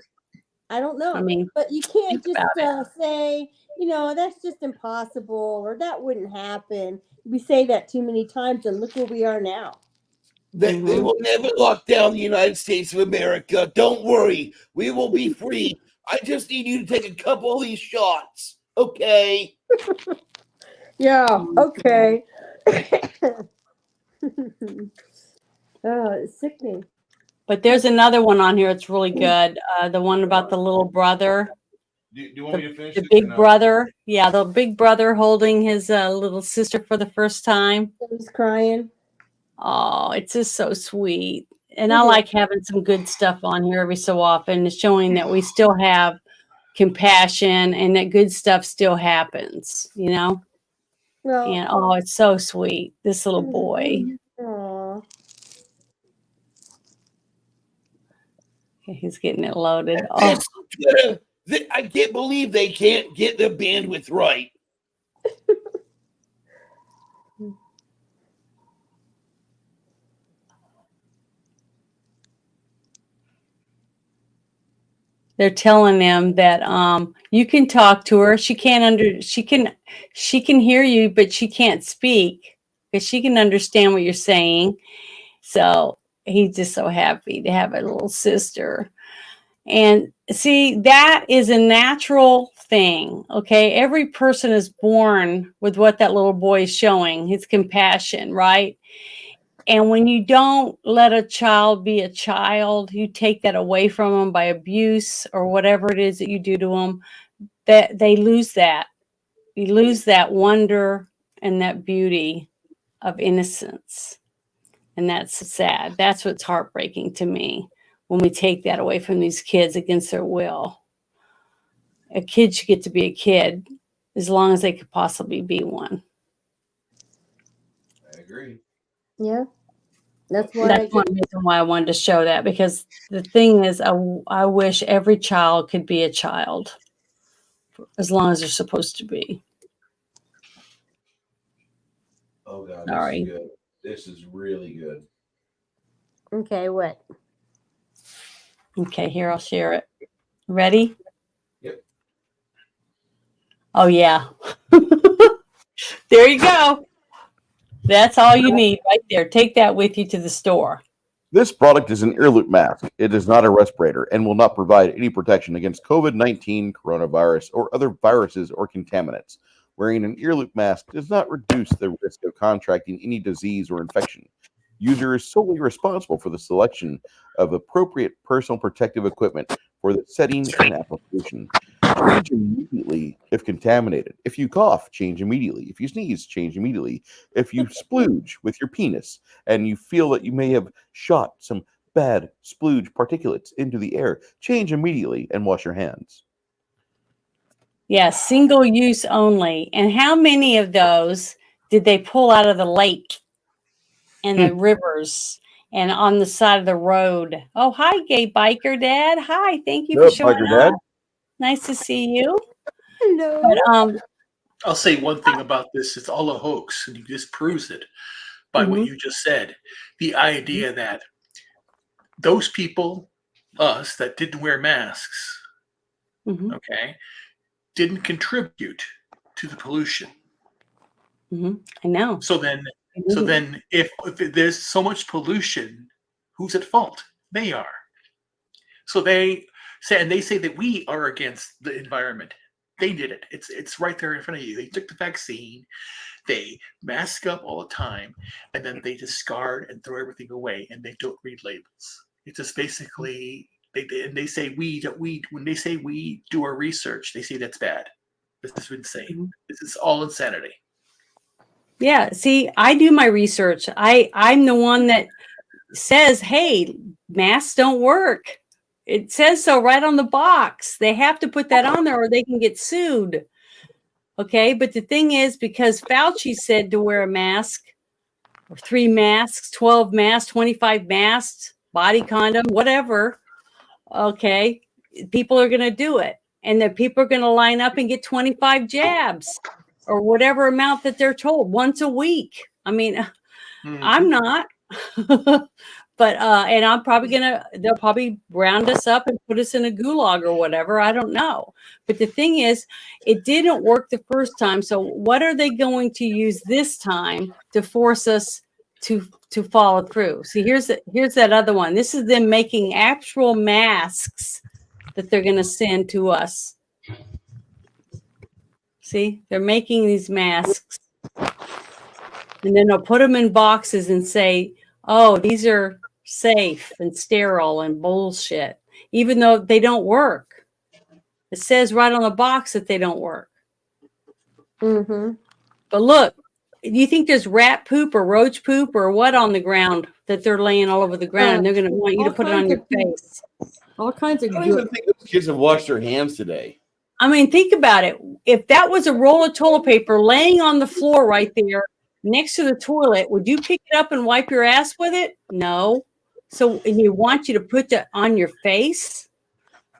I don't know. I mean, but you can't think just about say, that's just impossible or that wouldn't happen. We say that too many times, and look where we are now. They will never lock down the United States of America. Don't worry. We will be free. I just need you to take a couple of these shots. Okay. Yeah, okay. It's sickening. but there's another one on here. It's really good. The one about the little brother, Do you want me to finish the this or big no? brother. Yeah, the big brother holding his little sister for the first time. He's crying. Oh, it's just so sweet. And It I is. like having some good stuff on here every so often, showing that we still have compassion and that good stuff still happens, Well, And oh, it's so sweet. This little boy. aw. He's getting it loaded. Oh, I can't believe they can't get the bandwidth right. they're telling them that you can talk to her. She can hear you, but she can't speak because she can understand what you're saying. So he's just so happy to have a little sister. And see, that is a natural thing. Okay. Every person is born with what that little boy is showing, his compassion, right? And when you don't let a child be a child, you take that away from them by abuse or whatever it is that you do to them, that they lose that. You lose that wonder and that beauty of innocence. And that's sad. That's what's heartbreaking to me when we take that away from these kids against their will. A kid should get to be a kid as long as they could possibly be one. I agree. Yeah. That's why That's one reason why I wanted to show that, because the thing is, I wish every child could be a child as long as they're supposed to be. Oh God, Sorry. this is good. This is really good. Okay, what? Okay, here, I'll share it. Ready? Yep. Oh, yeah. There you go. That's all you need right there. Take that with you to the store. This product is an ear loop mask. It is not a respirator and will not provide any protection against COVID-19, coronavirus, or other viruses or contaminants. Wearing an ear loop mask does not reduce the risk of contracting any disease or infection. User is solely responsible for the selection of appropriate personal protective equipment for the setting and application. Change immediately if contaminated. If you cough, change immediately. If you sneeze, change immediately. If you splooge with your penis and you feel that you may have shot some bad splooge particulates into the air, change immediately and wash your hands. Yeah, single use only. And how many of those did they pull out of the lake and the rivers and on the side of the road? Oh, hi, gay biker dad. Hi, thank you for showing Biker up. Dad. Nice to see you. Hello. But, I'll say one thing about this. It's all a hoax, and this proves it by what you just said. The idea that those people, us, that didn't wear masks, okay, didn't contribute to the pollution. I know. So then if there's so much pollution, who's at fault? They are. So they say that we are against the environment. They did it. It's right there in front of you. They took the vaccine. They mask up all the time, and then they discard and throw everything away, and they don't read labels. It's just basically they say when they say we do our research, they say that's bad. This is insane. This is all insanity. Yeah. See, I do my research. I'm the one that says, hey, masks don't work. It says so right on the box. They have to put that on there or they can get sued. Okay. But the thing is, because Fauci said to wear a mask, or 3 masks, 12 masks, 25 masks, body condom, whatever. Okay. People are going to do it. And the people are going to line up and get 25 jabs or whatever amount that they're told once a week. I mean, I'm not. But and I'm probably they'll probably round us up and put us in a gulag or whatever. I don't know. But the thing is, it didn't work the first time. So what are they going to use this time to force us to follow through? See, here's that other one. This is them making actual masks that they're going to send to us. See, they're making these masks. And then they'll put them in boxes and say, oh, these are safe and sterile and bullshit, even though they don't work. It says right on the box that they don't work. Mm-hmm. But look, do you think there's rat poop or roach poop or what on the ground that they're laying all over the ground and they're going to want you to put it on your face? All kinds of I don't even think those kids have washed their hands today. I mean, think about it. If that was a roll of toilet paper laying on the floor right there next to the toilet, would you pick it up and wipe your ass with it? No. So you want you to put that on your face?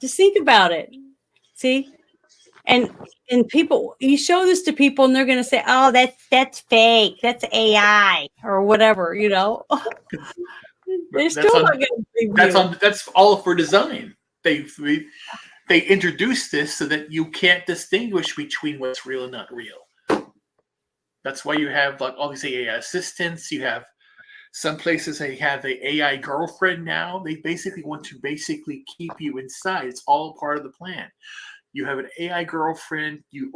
Just think about it. See? And people, you show this to people and they're going to say, oh, that's fake. That's AI or whatever, you know. They're still not going to believe you. That's all for design. They introduced this so that you can't distinguish between what's real and not real. That's why you have like all these AI assistants. You have some places they have the AI girlfriend now. They basically want to keep you inside. It's all part of the plan. You have an AI girlfriend. You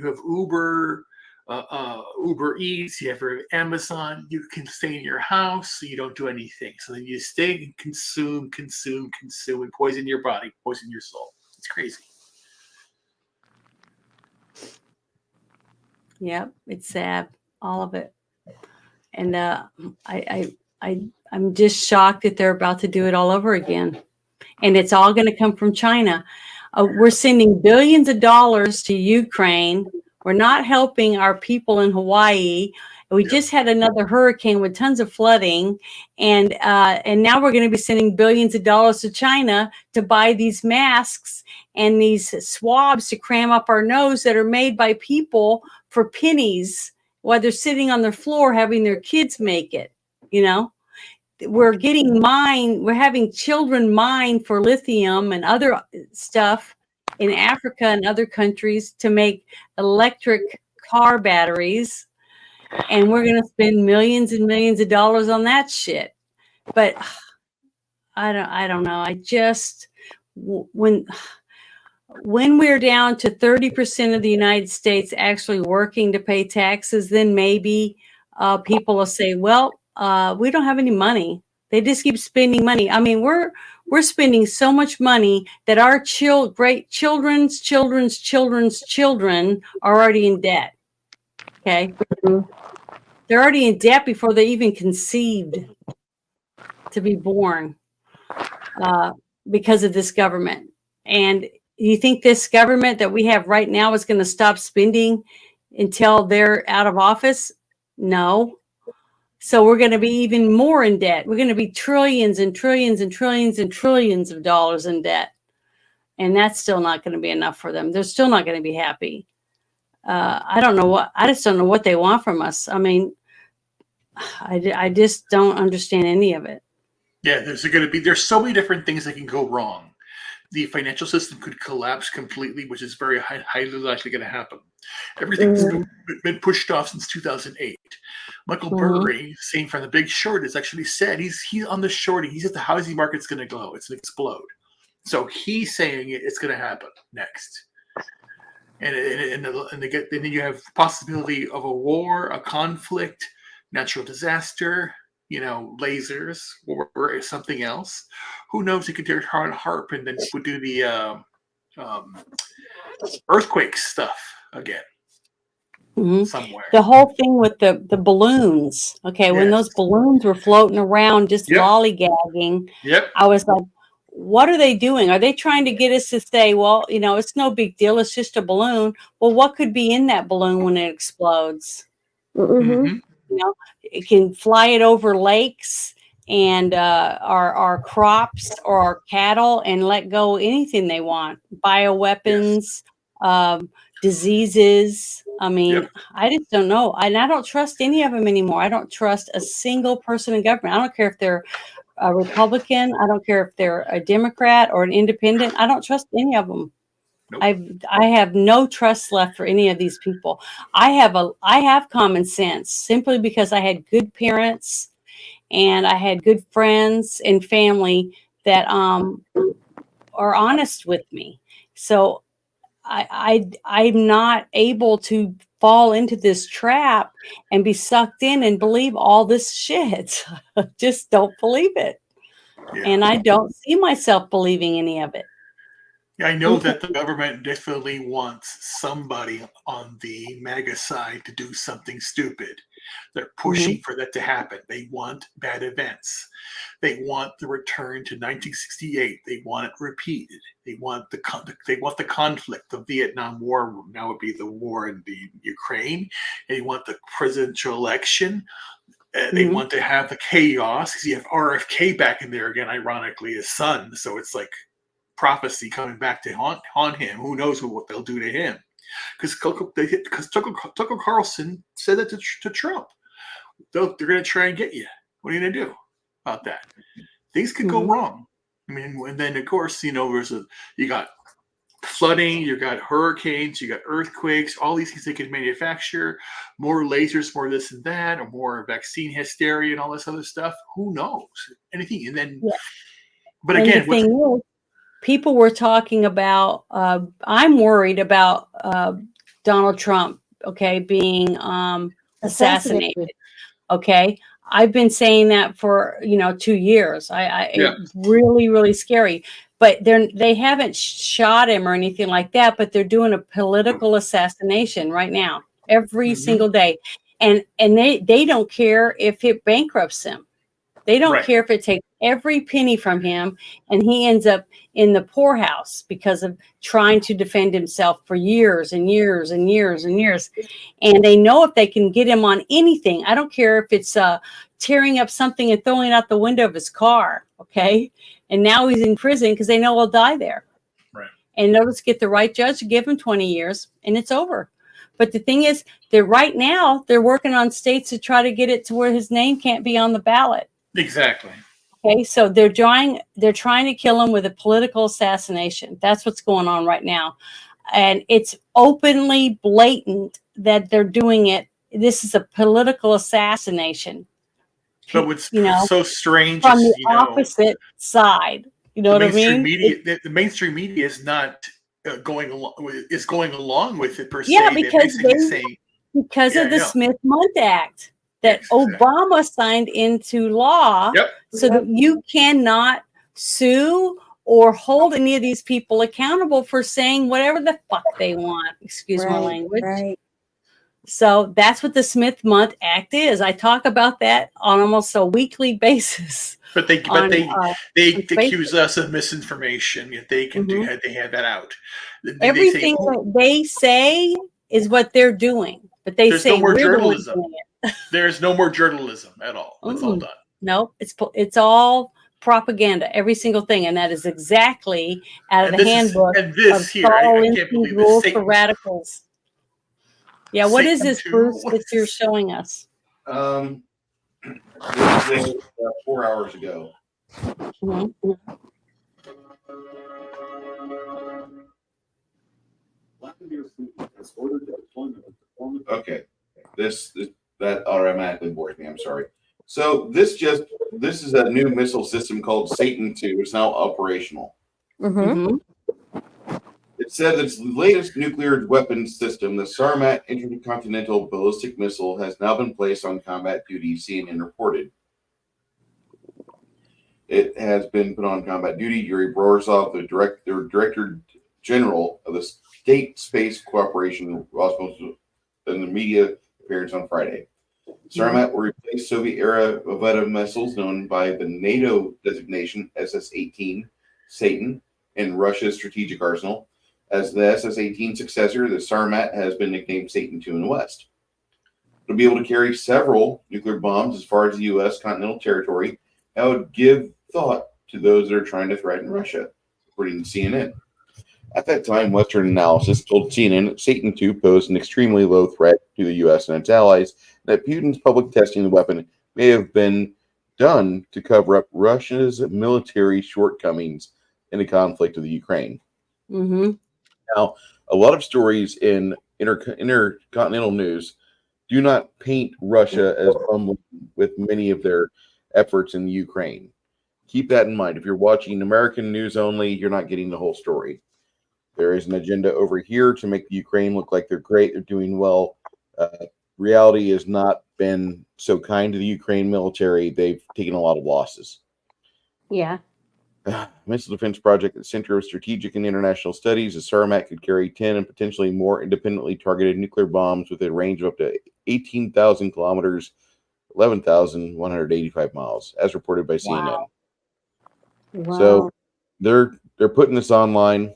have Uber, Uber Eats. You have Amazon. You can stay in your house so you don't do anything. So then you stay and consume, and poison your body, poison your soul. It's crazy. Yep, it's sad, all of it. And I'm just shocked that they're about to do it all over again. And it's all going to come from China. We're sending billions of dollars to Ukraine. We're not helping our people in Hawaii. We just had another hurricane with tons of flooding. And now we're going to be sending billions of dollars to China to buy these masks and these swabs to cram up our nose that are made by people for pennies while they're sitting on their floor having their kids make it. You know, we're getting mined. We're having children mine for lithium and other stuff in Africa and other countries to make electric car batteries. And we're going to spend millions and millions of dollars on that shit. But I don't know. I just, when we're down to 30% of the United States actually working to pay taxes, then maybe people will say, well, we don't have any money. They just keep spending money. I mean, we're spending so much money that our great children's children are already in debt. Okay. They're already in debt before they even conceived to be born because of this government. And you think this government that we have right now is going to stop spending until they're out of office? No. So we're going to be even more in debt. We're going to be trillions and trillions and trillions and trillions of dollars in debt. And that's still not going to be enough for them. They're still not going to be happy. I just don't know what they want from us. I mean, I just don't understand any of it. Yeah, there's so many different things that can go wrong. The financial system could collapse completely, which is very highly likely going to happen. Everything's been pushed off since 2008. Michael Burry, saying from The Big Short, has actually said he's on the shorting. He said the housing market's going to go. It's going to explode. So he's saying it's going to happen next. and then you have possibility of a war, a conflict, natural disaster, lasers, or something else. Who knows? You could do HARP and then would do the earthquake stuff again somewhere. The whole thing with the balloons. Okay, when those balloons were floating around, just lollygagging, I was like, what are they doing? Are they trying to get us to say, well, it's no big deal. It's just a balloon. Well, what could be in that balloon when it explodes? Mm-hmm. It can fly it over lakes and our crops or our cattle and let go anything they want. Bioweapons, diseases. I mean, I just don't know. And I don't trust any of them anymore. I don't trust a single person in government. I don't care if they're a Republican. I don't care if they're a Democrat or an independent. I don't trust any of them. Nope. I have no trust left for any of these people. I have common sense simply because I had good parents and I had good friends and family that are honest with me. So I'm not able to fall into this trap and be sucked in and believe all this shit. Just don't believe it. Yeah. And I don't see myself believing any of it. I know that the government definitely wants somebody on the MAGA side to do something stupid. They're pushing for that to happen. They want bad events. They want the return to 1968. They want it repeated. They want the conflict, the Vietnam War. Now would be the war in the Ukraine. They want the presidential election. They want to have the chaos because you have RFK back in there again. Ironically, his son. So it's like prophecy coming back to haunt him. Who knows what they'll do to him? Because Tucker Carlson said that to Trump. They're going to try and get you. What are you going to do about that? Things could go wrong. I mean, and then of course, you got flooding, you got hurricanes, you got earthquakes, all these things they could manufacture, more lasers, more this and that, or more vaccine hysteria and all this other stuff. Who knows? Anything. And then, but and again, the thing is, people were talking about, I'm worried about Donald Trump, being assassinated. Okay. I've been saying that for, 2 years. It's really, really scary, but they haven't shot him or anything like that, but they're doing a political assassination right now, every single day. And they don't care if it bankrupts him. They don't care if it takes every penny from him and he ends up in the poorhouse because of trying to defend himself for years and years and years and years. And they know if they can get him on anything, I don't care if it's tearing up something and throwing it out the window of his car. Okay. And now he's in prison because they know he'll die there. Right. And they'll just get the right judge to give him 20 years and it's over. But the thing is, they're working on states to try to get it to where his name can't be on the ballot. Exactly. Okay, so they're trying to kill him with a political assassination. That's what's going on right now. And it's openly blatant that they're doing it. This is a political assassination. So what's so strange from is, the opposite side. You know what I mean? The mainstream media is not going along with it per se. Yeah, because of the Smith-Mundt Act that Obama signed into law, so that you cannot sue or hold any of these people accountable for saying whatever the fuck they want. Excuse my language. Right. So that's what the Smith-Mundt Act is. I talk about that on almost a weekly basis. But they accuse us of misinformation. Yet they can they have that out. Everything that they say is what they're doing. But they say no more we're journalism. doing it. There's no more journalism at all. It's all done. No, it's all propaganda, every single thing, and that is exactly out of the handbook of Saul Alinsky's rules for radicals. Yeah, what is this, Bruce, that you're showing us? This was 4 hours ago. Okay, that automatically bores me. I'm sorry. So this is a new missile system called Satan II. It's now operational. It's It said that its latest nuclear weapons system, the Sarmat intercontinental ballistic missile, has now been placed on combat duty, CNN reported. It has been put on combat duty. Yuri Borisov, the director general of the State Space Cooperation, Roscosmos, in the media appearance on Friday. Sarmat will replace Soviet-era Voveda missiles known by the NATO designation SS-18 Satan in Russia's strategic arsenal. As the SS-18 successor, the Sarmat has been nicknamed Satan II in the West. It'll be able to carry several nuclear bombs as far as the U.S. continental territory. That would give thought to those that are trying to threaten Russia, according to CNN. At that time, Western analysis told CNN that Satan II posed an extremely low threat to the U.S. and its allies, and that Putin's public testing of the weapon may have been done to cover up Russia's military shortcomings in the conflict with the Ukraine. Mm-hmm. Now, a lot of stories in intercontinental news do not paint Russia as bumbling with many of their efforts in Ukraine. Keep that in mind. If you're watching American news only, you're not getting the whole story. There is an agenda over here to make the Ukraine look like they're great, they're doing well. Reality has not been so kind to the Ukraine military. They've taken a lot of losses. Yeah. Missile Defense Project at the Center of Strategic and International Studies, the Sarmat could carry 10 and potentially more independently targeted nuclear bombs with a range of up to 18,000 kilometers, 11,185 miles, as reported by CNN. Wow. So they're putting this online,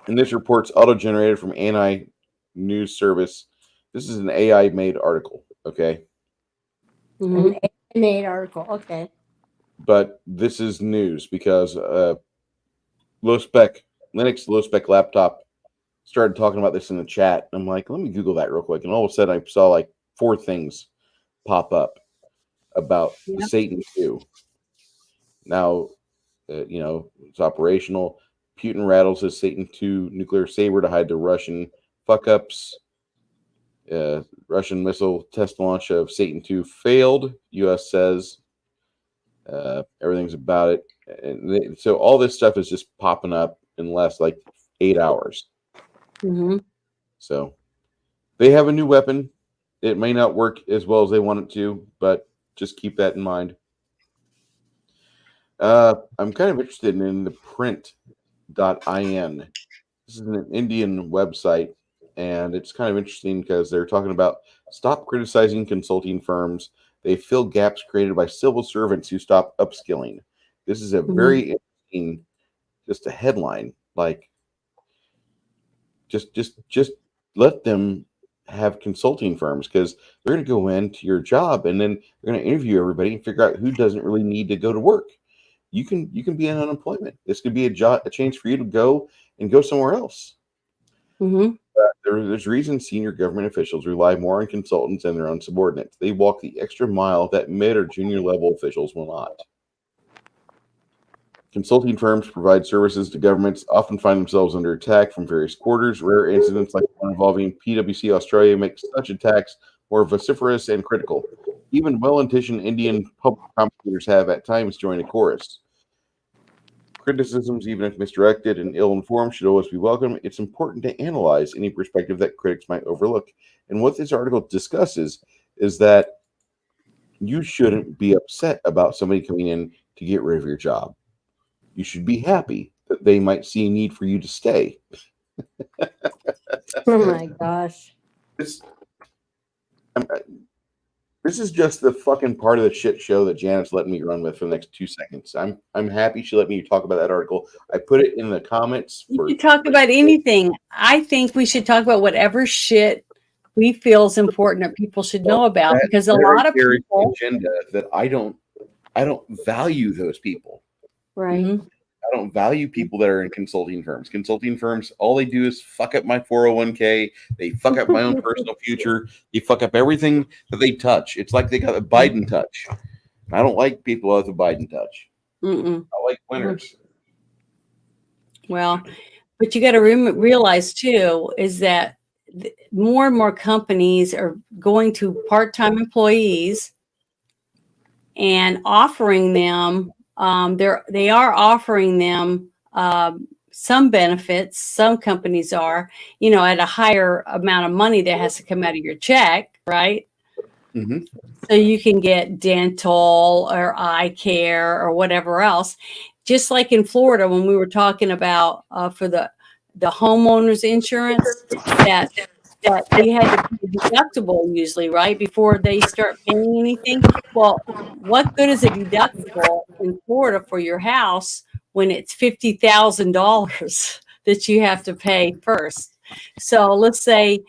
and this report's auto-generated from Anti News Service. This is an AI-made article, okay? Mm-hmm. An made article. Okay. But this is news because Linux low spec laptop started talking about this in the chat. I'm like, let me Google that real quick, and all of a sudden I saw like 4 things pop up about the Satan II. Now, it's operational. Putin rattles his Satan II nuclear saber to hide the Russian fuck ups. Russian missile test launch of Satan II failed. U.S. says. Everything's about it. And so all this stuff is just popping up in less like 8 hours. Mm-hmm. So they have a new weapon. It may not work as well as they want it to, but just keep that in mind. I'm kind of interested in the print.in. This is an Indian website, and it's kind of interesting because they're talking about stop criticizing consulting firms. They fill gaps created by civil servants who stop upskilling. This is a very interesting, just a headline. Like, just let them have consulting firms, because they're going to go into your job and then they're going to interview everybody and figure out who doesn't really need to go to work. You can be in unemployment. This could be a chance for you to go somewhere else. Mm-hmm. There's reasons senior government officials rely more on consultants than their own subordinates. They walk the extra mile that mid or junior level officials will not. Consulting firms provide services to governments, often find themselves under attack from various quarters. Rare incidents like one involving PwC Australia make such attacks more vociferous and critical. Even well-intentioned Indian public commentators have at times joined a chorus. Criticisms, even if misdirected and ill-informed, should always be welcome. It's important to analyze any perspective that critics might overlook. And what this article discusses is that you shouldn't be upset about somebody coming in to get rid of your job. You should be happy that they might see a need for you to stay. Oh my gosh. This is just the fucking part of the shit show that Janet's letting me run with for the next 2 seconds. I'm happy she let me talk about that article. I put it in the comments. You can talk about anything. I think we should talk about whatever shit we feel is important that people should know about, because a lot of people agenda that I don't value those people. Right. Mm-hmm. I don't value people that are in consulting firms. Consulting firms, all they do is fuck up my 401k. They fuck up my own personal future. You fuck up everything that they touch. It's like they got a Biden touch. I don't like people with a Biden touch. Mm-mm. I like winners. Well, but you got to realize too is that more and more companies are going to part-time employees and offering them. They are offering them some benefits. Some companies are, at a higher amount of money that has to come out of your check, right? Mm-hmm. So you can get dental or eye care or whatever else. Just like in Florida, when we were talking about for the homeowners insurance, that you had to pay a deductible usually, right, before they start paying anything. Well, what good is a deductible in Florida for your house when it's $50,000 that you have to pay first? So let's say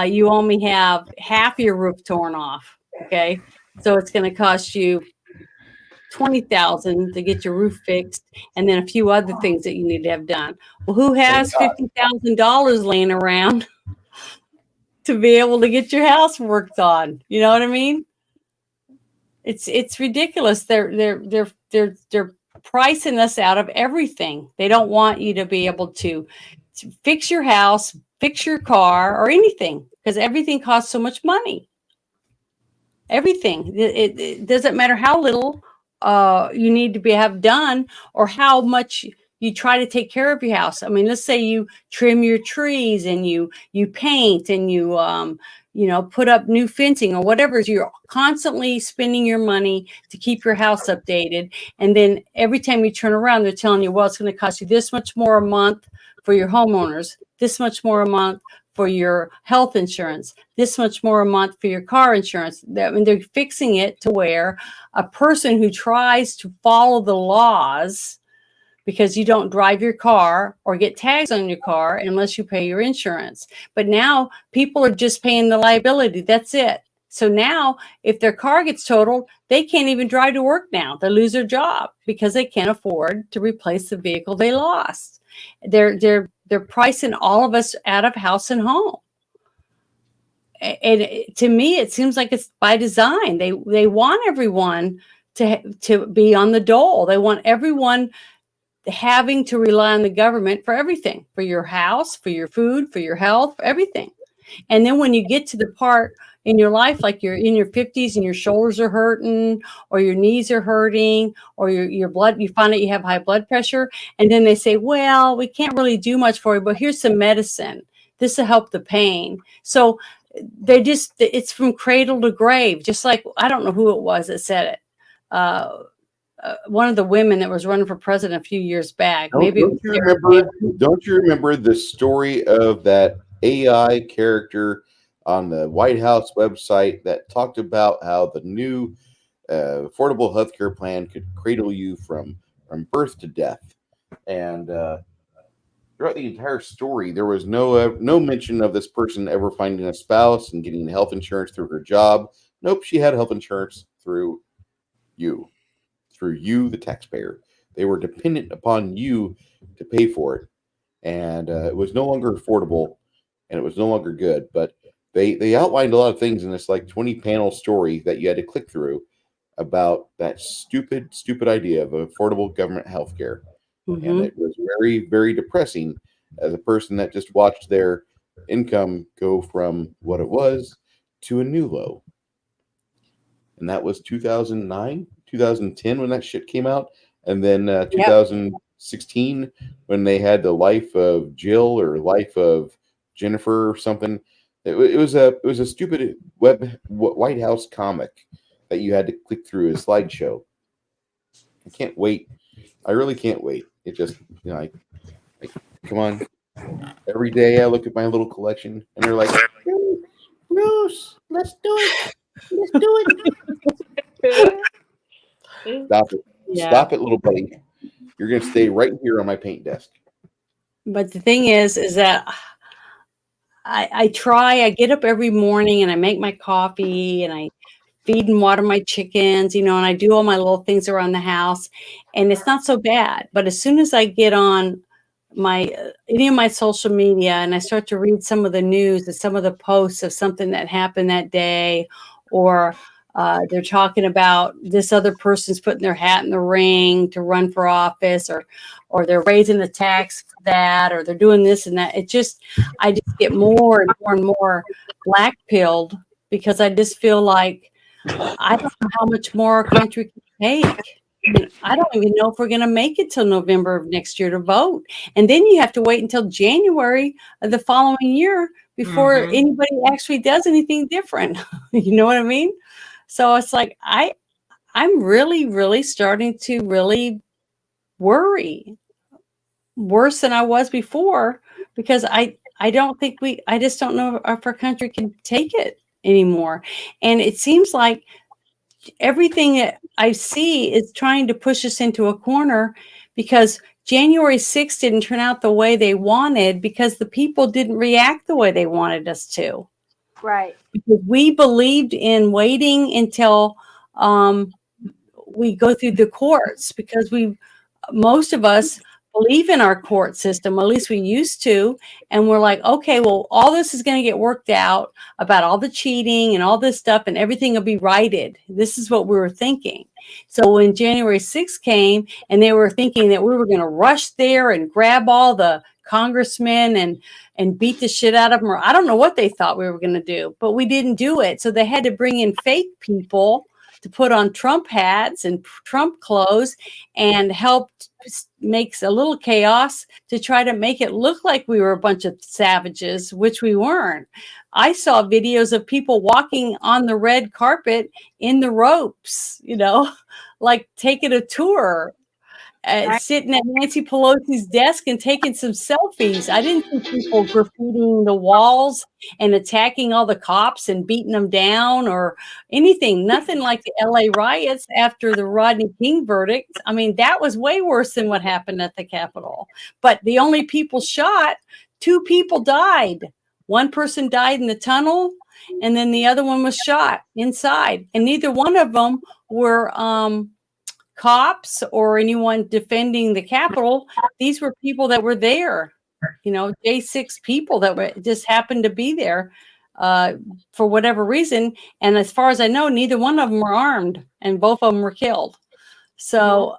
you only have half your roof torn off. Okay, so it's going to cost you $20,000 to get your roof fixed, and then a few other things that you need to have done. Well, who has $50,000 laying around to be able to get your house worked on? You know what I mean? It's ridiculous. They're pricing us out of everything. They don't want you to be able to fix your house, fix your car, or anything, because everything costs so much money. Everything. It doesn't matter how little you need to have done or how much you try to take care of your house. I mean, let's say you trim your trees and you paint and you put up new fencing or whatever. You're constantly spending your money to keep your house updated. And then every time you turn around, they're telling you, well, it's going to cost you this much more a month for your homeowners, this much more a month for your health insurance, this much more a month for your car insurance. I mean, they're fixing it to where a person who tries to follow the laws, because you don't drive your car or get tags on your car unless you pay your insurance. But now people are just paying the liability. That's it. So now if their car gets totaled, they can't even drive to work now. They lose their job because they can't afford to replace the vehicle they lost. They're pricing all of us out of house and home. And to me, it seems like it's by design. They want everyone to be on the dole. They want everyone having to rely on the government for everything, for your house, for your food, for your health, for everything. And then when you get to the part in your life, like you're in your 50s and your shoulders are hurting or your knees are hurting or you find out you have high blood pressure. And then they say, well, we can't really do much for you, but here's some medicine. This will help the pain. So it's from cradle to grave. Just like, I don't know who it was that said it. One of the women that was running for president a few years back. Don't you remember the story of that AI character on the White House website that talked about how the new affordable healthcare plan could cradle you from birth to death? And throughout the entire story, there was no mention of this person ever finding a spouse and getting health insurance through her job. Nope, she had health insurance through you, the taxpayer. They were dependent upon you to pay for it, and it was no longer affordable, and it was no longer good. But they outlined a lot of things in this like 20-panel story that you had to click through about that stupid idea of affordable government health care. Mm-hmm. And it was very, very depressing as a person that just watched their income go from what it was to a new low. And that was 2009, 2010 when that shit came out. And then 2016 when they had the life of Jill or life of Jennifer or something. It was a stupid White House comic that you had to click through a slideshow. I can't wait. I really can't wait. It just, come on. Every day I look at my little collection and they're like, Bruce, let's do it. Let's do it. Stop it. Yeah. Stop it, little buddy. You're going to stay right here on my paint desk. But the thing is that I get up every morning and I make my coffee and I feed and water my chickens, and I do all my little things around the house, and it's not so bad. But as soon as I get on any of my social media and I start to read some of the news and some of the posts of something that happened that day, or they're talking about this other person's putting their hat in the ring to run for office, or they're raising the tax for that, or they're doing this and that. I just get more and more and more black-pilled because I just feel like I don't know how much more our country can take. I don't even know if we're going to make it till November of next year to vote. And then you have to wait until January of the following year before Mhm. anybody actually does anything different. You know what I mean? So it's like, I'm really, really starting to really worry worse than I was before, because I don't think I just don't know if our country can take it anymore. And it seems like everything that I see is trying to push us into a corner, because January 6th didn't turn out the way they wanted, because the people didn't react the way they wanted us to. Right. Because we believed in waiting until we go through the courts, because most of us believe in our court system, at least we used to. And we're like, okay, well, all this is going to get worked out about all the cheating and all this stuff, and everything will be righted. This is what we were thinking. So when January 6th came and they were thinking that we were going to rush there and grab all the congressmen and beat the shit out of them, or I don't know what they thought we were going to do, but we didn't do it. So they had to bring in fake people to put on Trump hats and Trump clothes and helped makes a little chaos to try to make it look like we were a bunch of savages, which we weren't. I saw videos of people walking on the red carpet in the ropes, like taking a tour, sitting at Nancy Pelosi's desk and taking some selfies. I didn't see people graffitiing the walls and attacking all the cops and beating them down or anything. Nothing like the LA riots after the Rodney King verdict. I mean, that was way worse than what happened at the Capitol. But the only people shot, 2 people died. One person died in the tunnel, and then the other one was shot inside. And neither one of them were cops or anyone defending the Capitol. These were people that were there, J6 people that just happened to be there for whatever reason. And as far as I know, neither one of them were armed, and both of them were killed. So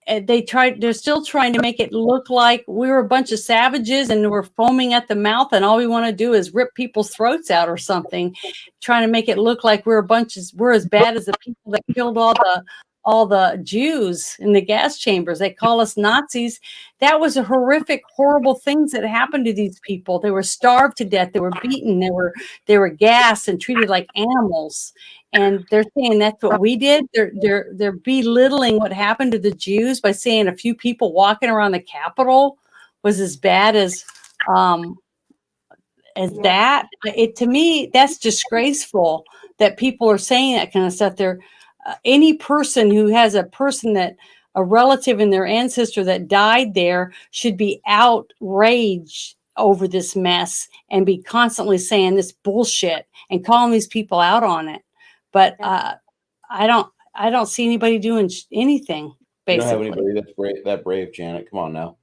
they're still trying to make it look like we were a bunch of savages and we're foaming at the mouth, and all we want to do is rip people's throats out or something, trying to make it look like we're as bad as the people that killed all the Jews in the gas chambers. They call us Nazis. That was a horrific, horrible things that happened to these people. They were starved to death. They were beaten. They were gassed and treated like animals. And they're saying that's what we did. They're belittling what happened to the Jews by saying a few people walking around the Capitol was as bad as that. To me, that's disgraceful that people are saying that kind of stuff. Any person who has a relative in their ancestor that died there should be outraged over this mess and be constantly saying this bullshit and calling these people out on it. But I don't see anybody doing anything. Basically, you don't have anybody that brave, Janet. Come on now.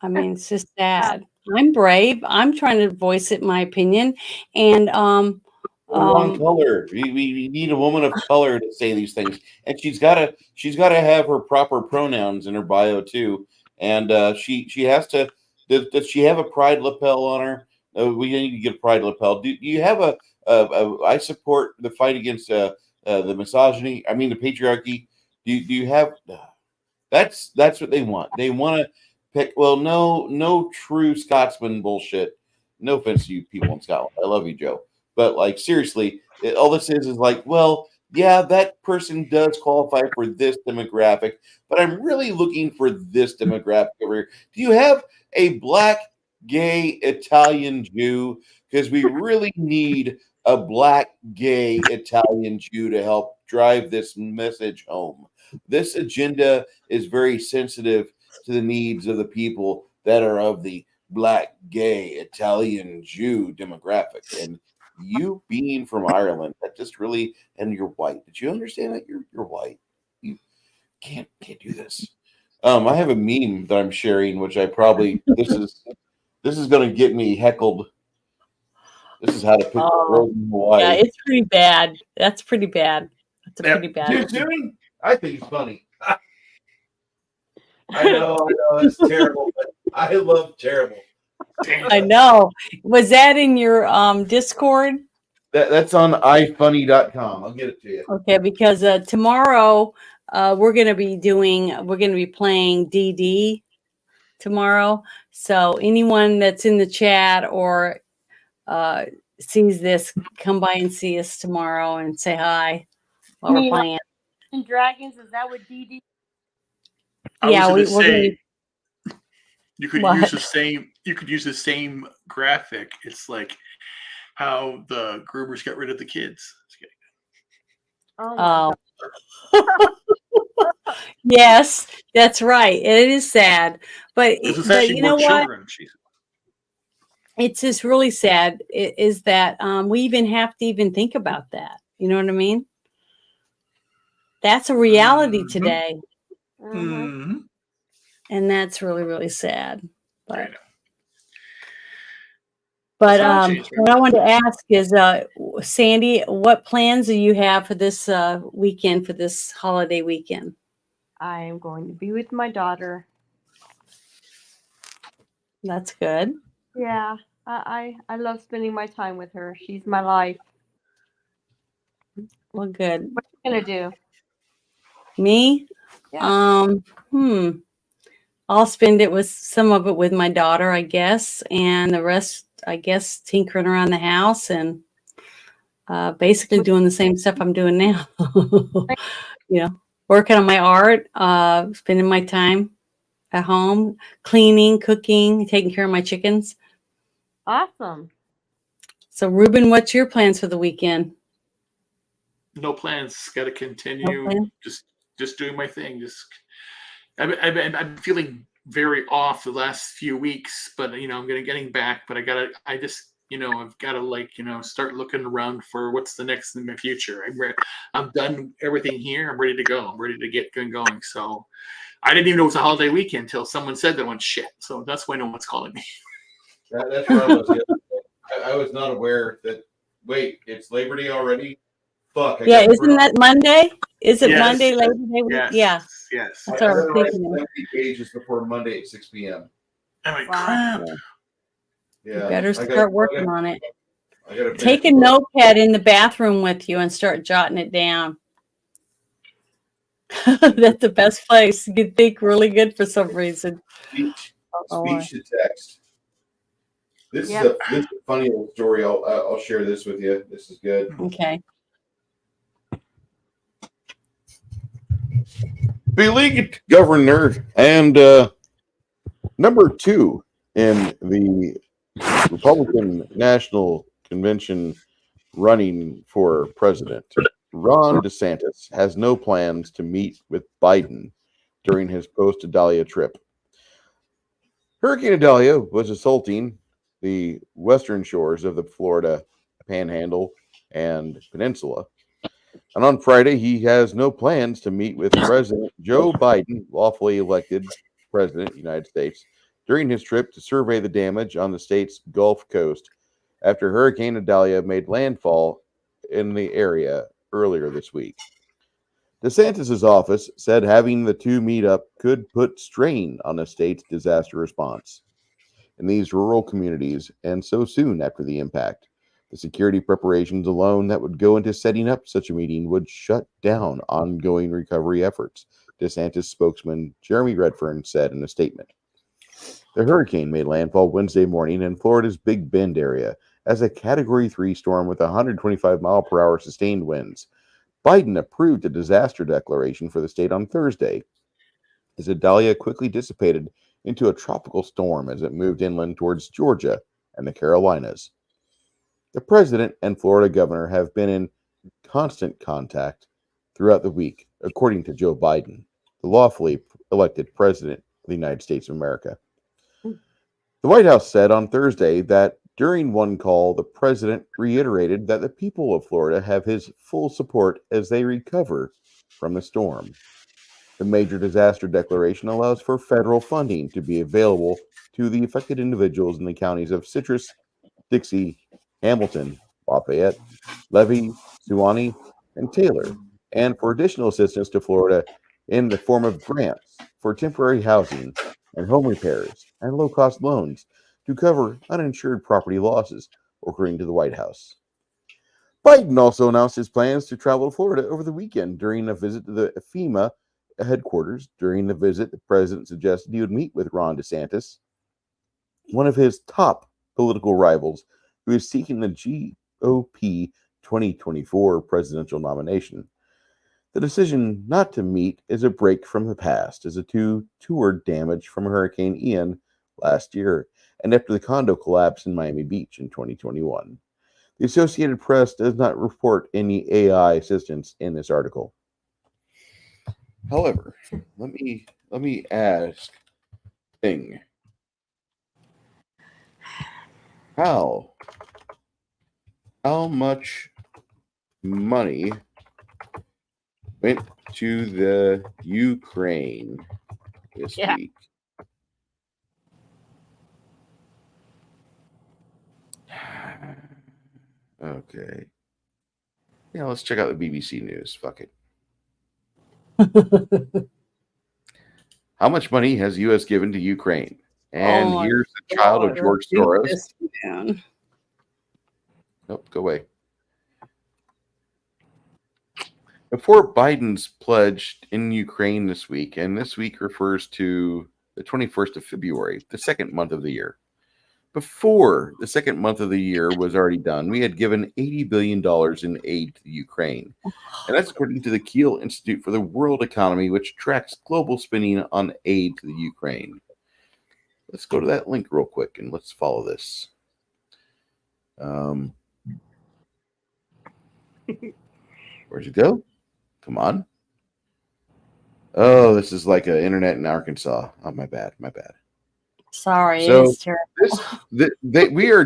I mean, it's just sad. I'm brave. I'm trying to voice it, my opinion, and wrong color. We need a woman of color to say these things, and she's got to have her proper pronouns in her bio too. And she has to. Does she have a pride lapel on her? We need to get a pride lapel. Do you have a I support the fight against the misogyny. I mean the patriarchy. Do you have? That's what they want. They want to pick. Well, no true Scotsman bullshit. No offense to you people in Scotland. I love you, Joe. But like seriously, all this is like, well, yeah, that person does qualify for this demographic, but I'm really looking for this demographic over here. Do you have a black, gay, Italian Jew? Because we really need a black, gay, Italian Jew to help drive this message home. This agenda is very sensitive to the needs of the people that are of the black, gay, Italian Jew demographic. And you being from Ireland, that just really, and you're white. Did you understand that you're white? You can't do this. I have a meme that I'm sharing, which I probably this is going to get me heckled. This is how to pick a girl in Hawaii. Yeah, it's pretty bad. That's pretty bad. That's pretty bad. Too soon? I think it's funny. I know, it's terrible, but I love terrible. I know. Was that in your Discord? That's on ifunny.com. I'll get it to you. Okay, because tomorrow we're going to be playing DD tomorrow. So anyone that's in the chat or sees this, come by and see us tomorrow and say hi while we're playing. And Dragons, is that what DD? Yeah, I was we're gonna gonna say you could What? use the same. You could use the same graphic. It's like how the groomers got rid of the kids. Just kidding. Oh, Yes, that's right. It is sad, but This is but actually you know more what? children. Jeez. It's just really sad. Is that we even have to even think about that? You know what I mean? That's a reality Mhm. today, Mhm. and that's really really sad. I But know. but That's all changed, what I wanted to ask is, Sandy, what plans do you have for this weekend, for this holiday weekend? I am going to be with my daughter. That's good. Yeah, I love spending my time with her. She's my life. Well, good. What are you gonna do? Me? Yeah. I'll spend it with some of it with my daughter, I guess, and the rest, I guess, tinkering around the house and basically doing the same stuff I'm doing now. You know, working on my art, spending my time at home, cleaning, cooking, taking care of my chickens. Awesome. So, Ruben, what's your plans for the weekend? No plans. Got to No continue. plan? Just doing my thing. I'm feeling very off the last few weeks, but I'm getting back. But I've got to start looking around for what's the next in the future. I'm done everything here. I'm ready to go. I'm ready to get going. So I didn't even know it was a holiday weekend until someone said that. I went shit. So that's why no one's calling me. That's where I was. The other day. I was not aware that. Wait, it's Labor Day already. Fuck. I Yeah, got isn't that Monday? Is it Yes. Monday, Labor Day week? Yes. Yeah, Yes. that's what I was write thinking. 70 pages before Monday at 6 p.m. I'm like, Wow. crap. Yeah, You better I start gotta- working on it. I gotta Take a finish the book. notepad in the bathroom with you and start jotting it down. That's the best place. You think really good for some reason. Speech to text. This Yep. is a funny little story. I'll share this with you. This is good. Okay. Beleaguered governor and number 2 in the Republican National Convention running for president, Ron DeSantis, has no plans to meet with Biden during his post-Idalia trip. Hurricane Idalia was assaulting the western shores of the Florida Panhandle and Peninsula. And on Friday, he has no plans to meet with President Joe Biden, lawfully elected President of the United States, during his trip to survey the damage on the state's Gulf Coast after Hurricane Idalia made landfall in the area earlier this week. DeSantis' office said having the two meet up could put strain on the state's disaster response in these rural communities, and so soon after the impact. The security preparations alone that would go into setting up such a meeting would shut down ongoing recovery efforts, DeSantis spokesman Jeremy Redfern said in a statement. The hurricane made landfall Wednesday morning in Florida's Big Bend area as a Category 3 storm with 125-mile-per-hour sustained winds. Biden approved a disaster declaration for the state on Thursday, as Idalia quickly dissipated into a tropical storm as it moved inland towards Georgia and the Carolinas. The president and Florida governor have been in constant contact throughout the week, according to Joe Biden, the lawfully elected president of the United States of America. The White House said on Thursday that during one call, the president reiterated that the people of Florida have his full support as they recover from the storm. The major disaster declaration allows for federal funding to be available to the affected individuals in the counties of Citrus, Dixie, Hamilton, Lafayette, Levy, Suwannee, and Taylor, and for additional assistance to Florida in the form of grants for temporary housing and home repairs and low-cost loans to cover uninsured property losses, according to the White House. Biden also announced his plans to travel to Florida over the weekend during a visit to the FEMA headquarters. During the visit, the president suggested he would meet with Ron DeSantis, one of his top political rivals, who is seeking the GOP 2024 presidential nomination. The decision not to meet is a break from the past, as the two toured damage from Hurricane Ian last year and after the condo collapse in Miami Beach in 2021. The Associated Press does not report any AI assistance in this article. However, let me ask Bing. How much money went to the Ukraine this week? Okay. Yeah, let's check out the BBC News. Fuck it. How much money has U.S. given to Ukraine? And Oh, here's the child of George Soros. Down. Nope, go away. Before Biden's pledge in Ukraine this week, and this week refers to the 21st of February, the second month of the year. Before the second month of the year was already done, we had given $80 billion in aid to the Ukraine. And that's according to the Kiel Institute for the World Economy, which tracks global spending on aid to the Ukraine. Let's go to that link real quick and let's follow this. Where'd you go? Come on. Oh, this is like an internet in Arkansas. Oh, my bad. Sorry, So, it's terrible. We are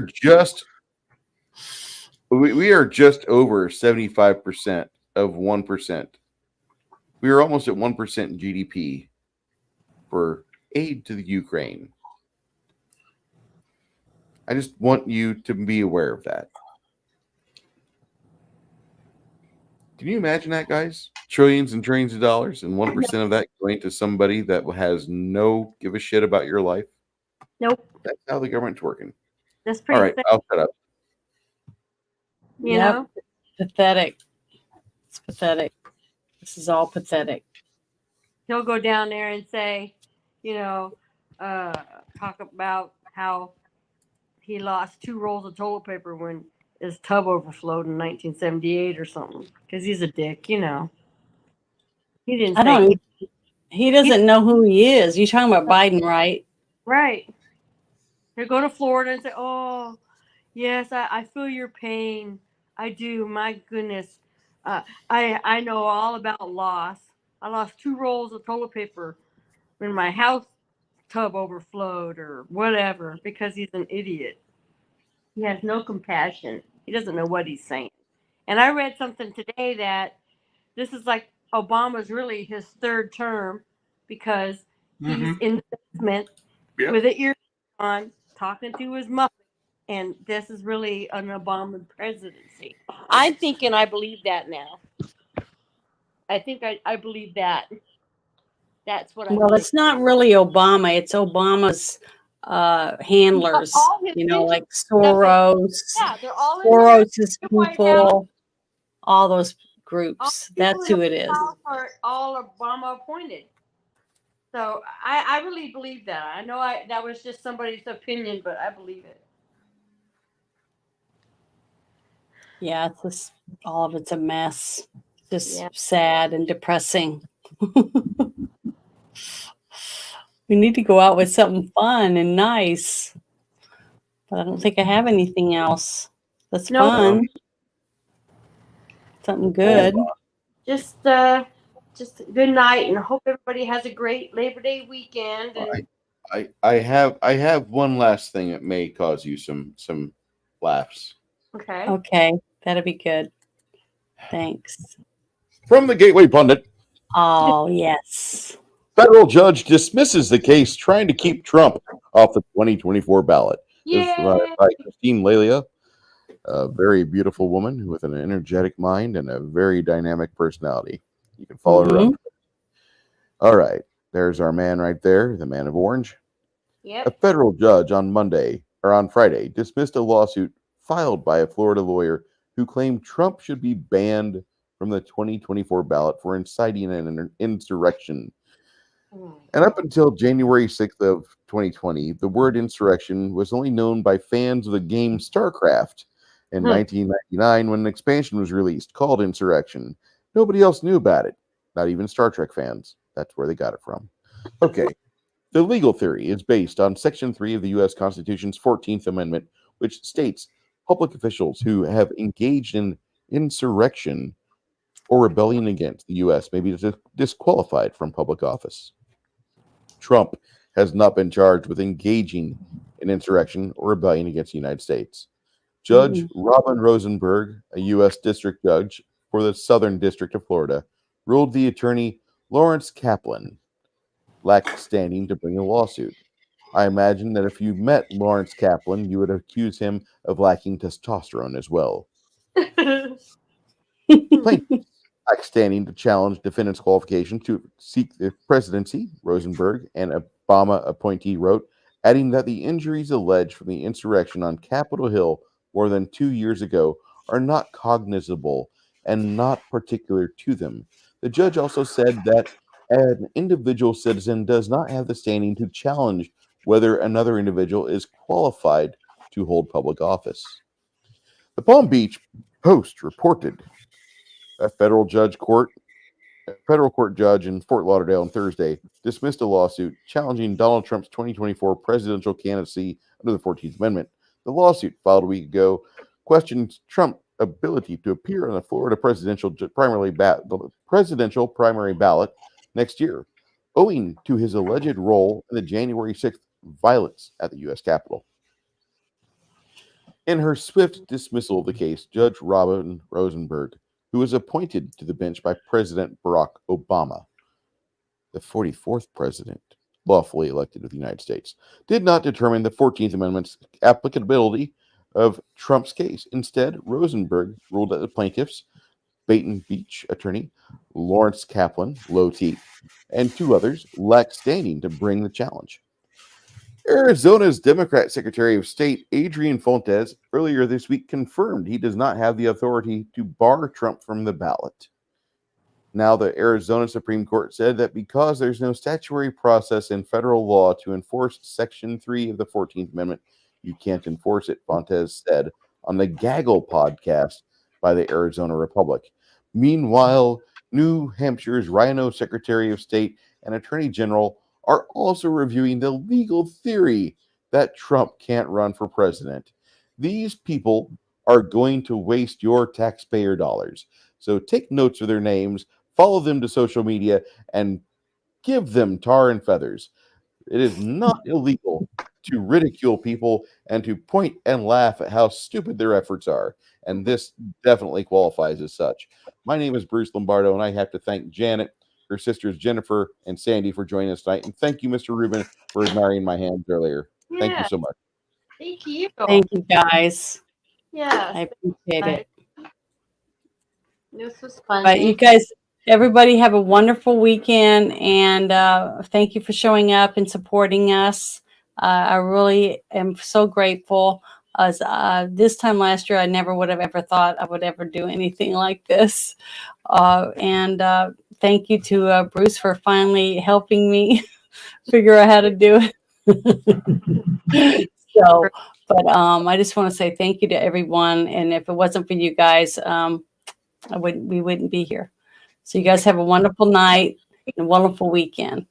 just over 75% of 1%. We are almost at 1% in GDP for aid to the Ukraine. I just want you to be aware of that. Can you imagine that, guys? Trillions and trillions of dollars, and 1% of that going to somebody that has no give a shit about your life? Nope. That's how the government's working. That's pretty All right, sad, I'll shut up. you know? Pathetic. It's pathetic. This is all pathetic. He'll go down there and say, talk about how he lost 2 rolls of toilet paper when his tub overflowed in 1978 or something. Because he's a dick, He didn't I say don't. He doesn't know who he is. You're talking about Biden, right? right. He'll go to Florida and say, "Oh, yes, I feel your pain. I do. My goodness, I know all about loss. I lost 2 rolls of toilet paper when my house tub overflowed or whatever," because he's an idiot. He has no compassion. He doesn't know what he's saying. And I read something today that this is like Obama's really his 3rd term because he's in the basement with an ear on, talking to his mother, and this is really an Obama presidency. I'm thinking I believe that now. I think I believe that. That's what I Well, believe. it's not really Obama. It's Obama's handlers. All his Like stuff. Soros, Yeah, they're all in there. Soros' The White House. people, all those All groups. the people That's in who the it is. White House are all Obama appointed. So I really believe that. I know that was just somebody's opinion, but I believe it. Yeah, it's just all of it's a mess. Just Yeah. sad and depressing. We need to go out with something fun and nice. But I don't think I have anything else that's No. fun. Something good. Just good night, and I hope everybody has a great Labor Day weekend. And I have one last thing that may cause you some laughs. Okay, that'll be good. Thanks. From the Gateway Pundit, Oh, yes. federal judge dismisses the case trying to keep Trump off the 2024 ballot. This is by Christine Lelia, a very beautiful woman with an energetic mind and a very dynamic personality. You can follow her up. All right. There's our man right there, the man of orange. Yep. A federal judge on Friday dismissed a lawsuit filed by a Florida lawyer who claimed Trump should be banned from the 2024 ballot for inciting an insurrection. And up until January 6th of 2020, the word insurrection was only known by fans of the game StarCraft. In 1999, when an expansion was released called Insurrection, nobody else knew about it, not even Star Trek fans. That's where they got it from. Okay, the legal theory is based on Section 3 of the U.S. Constitution's 14th Amendment, which states public officials who have engaged in insurrection or rebellion against the U.S. may be disqualified from public office. Trump has not been charged with engaging in insurrection or rebellion against the United States. Judge Robin Rosenberg, a U.S. District Judge for the Southern District of Florida, ruled the attorney Lawrence Kaplan lacked standing to bring a lawsuit. I imagine that if you met Lawrence Kaplan, you would accuse him of lacking testosterone as well. Plaintiffs lack standing to challenge defendant's qualification to seek the presidency, Rosenberg, an Obama appointee wrote, adding that the injuries alleged from the insurrection on Capitol Hill more than 2 years ago are not cognizable and not particular to them. The judge also said that an individual citizen does not have the standing to challenge whether another individual is qualified to hold public office. The Palm Beach Post reported a federal court judge in Fort Lauderdale on Thursday dismissed a lawsuit challenging Donald Trump's 2024 presidential candidacy under the 14th Amendment. The lawsuit, filed a week ago, questions Trump's ability to appear on the Florida presidential primary ballot next year, owing to his alleged role in the January 6th violence at the U.S. Capitol. In her swift dismissal of the case, Judge Robin Rosenberg, who was appointed to the bench by President Barack Obama, the 44th president lawfully elected of the United States, did not determine the 14th Amendment's applicability of Trump's case. Instead, Rosenberg ruled that the plaintiffs, Baton Beach attorney Lawrence Kaplan, low T, and two others, lacked standing to bring the challenge. Arizona's Democrat Secretary of State Adrian Fontes earlier this week confirmed he does not have the authority to bar Trump from the ballot. Now, the Arizona Supreme Court said that because there's no statutory process in federal law to enforce Section 3 of the 14th Amendment, you can't enforce it, Fontes said on the Gaggle podcast by the Arizona Republic. Meanwhile, New Hampshire's Rhino Secretary of State and Attorney General are also reviewing the legal theory that Trump can't run for president. These people are going to waste your taxpayer dollars. So take notes of their names, follow them to social media, and give them tar and feathers. It is not illegal to ridicule people and to point and laugh at how stupid their efforts are. And this definitely qualifies as such. My name is Bruce Lombardo, and I have to thank Janet, her sisters Jennifer and Sandy for joining us tonight. And thank you, Mr. Rubin, for admiring my hands earlier. Yeah. Thank you so much. Thank you. Thank you, guys. Yeah. I appreciate it. This was fun. But you guys, everybody have a wonderful weekend, and thank you for showing up and supporting us. I really am so grateful. As this time last year, I never would have ever thought I would ever do anything like this. And thank you to Bruce for finally helping me figure out how to do it. So, but I just want to say thank you to everyone. And if it wasn't for you guys, we wouldn't be here. So you guys have a wonderful night and a wonderful weekend.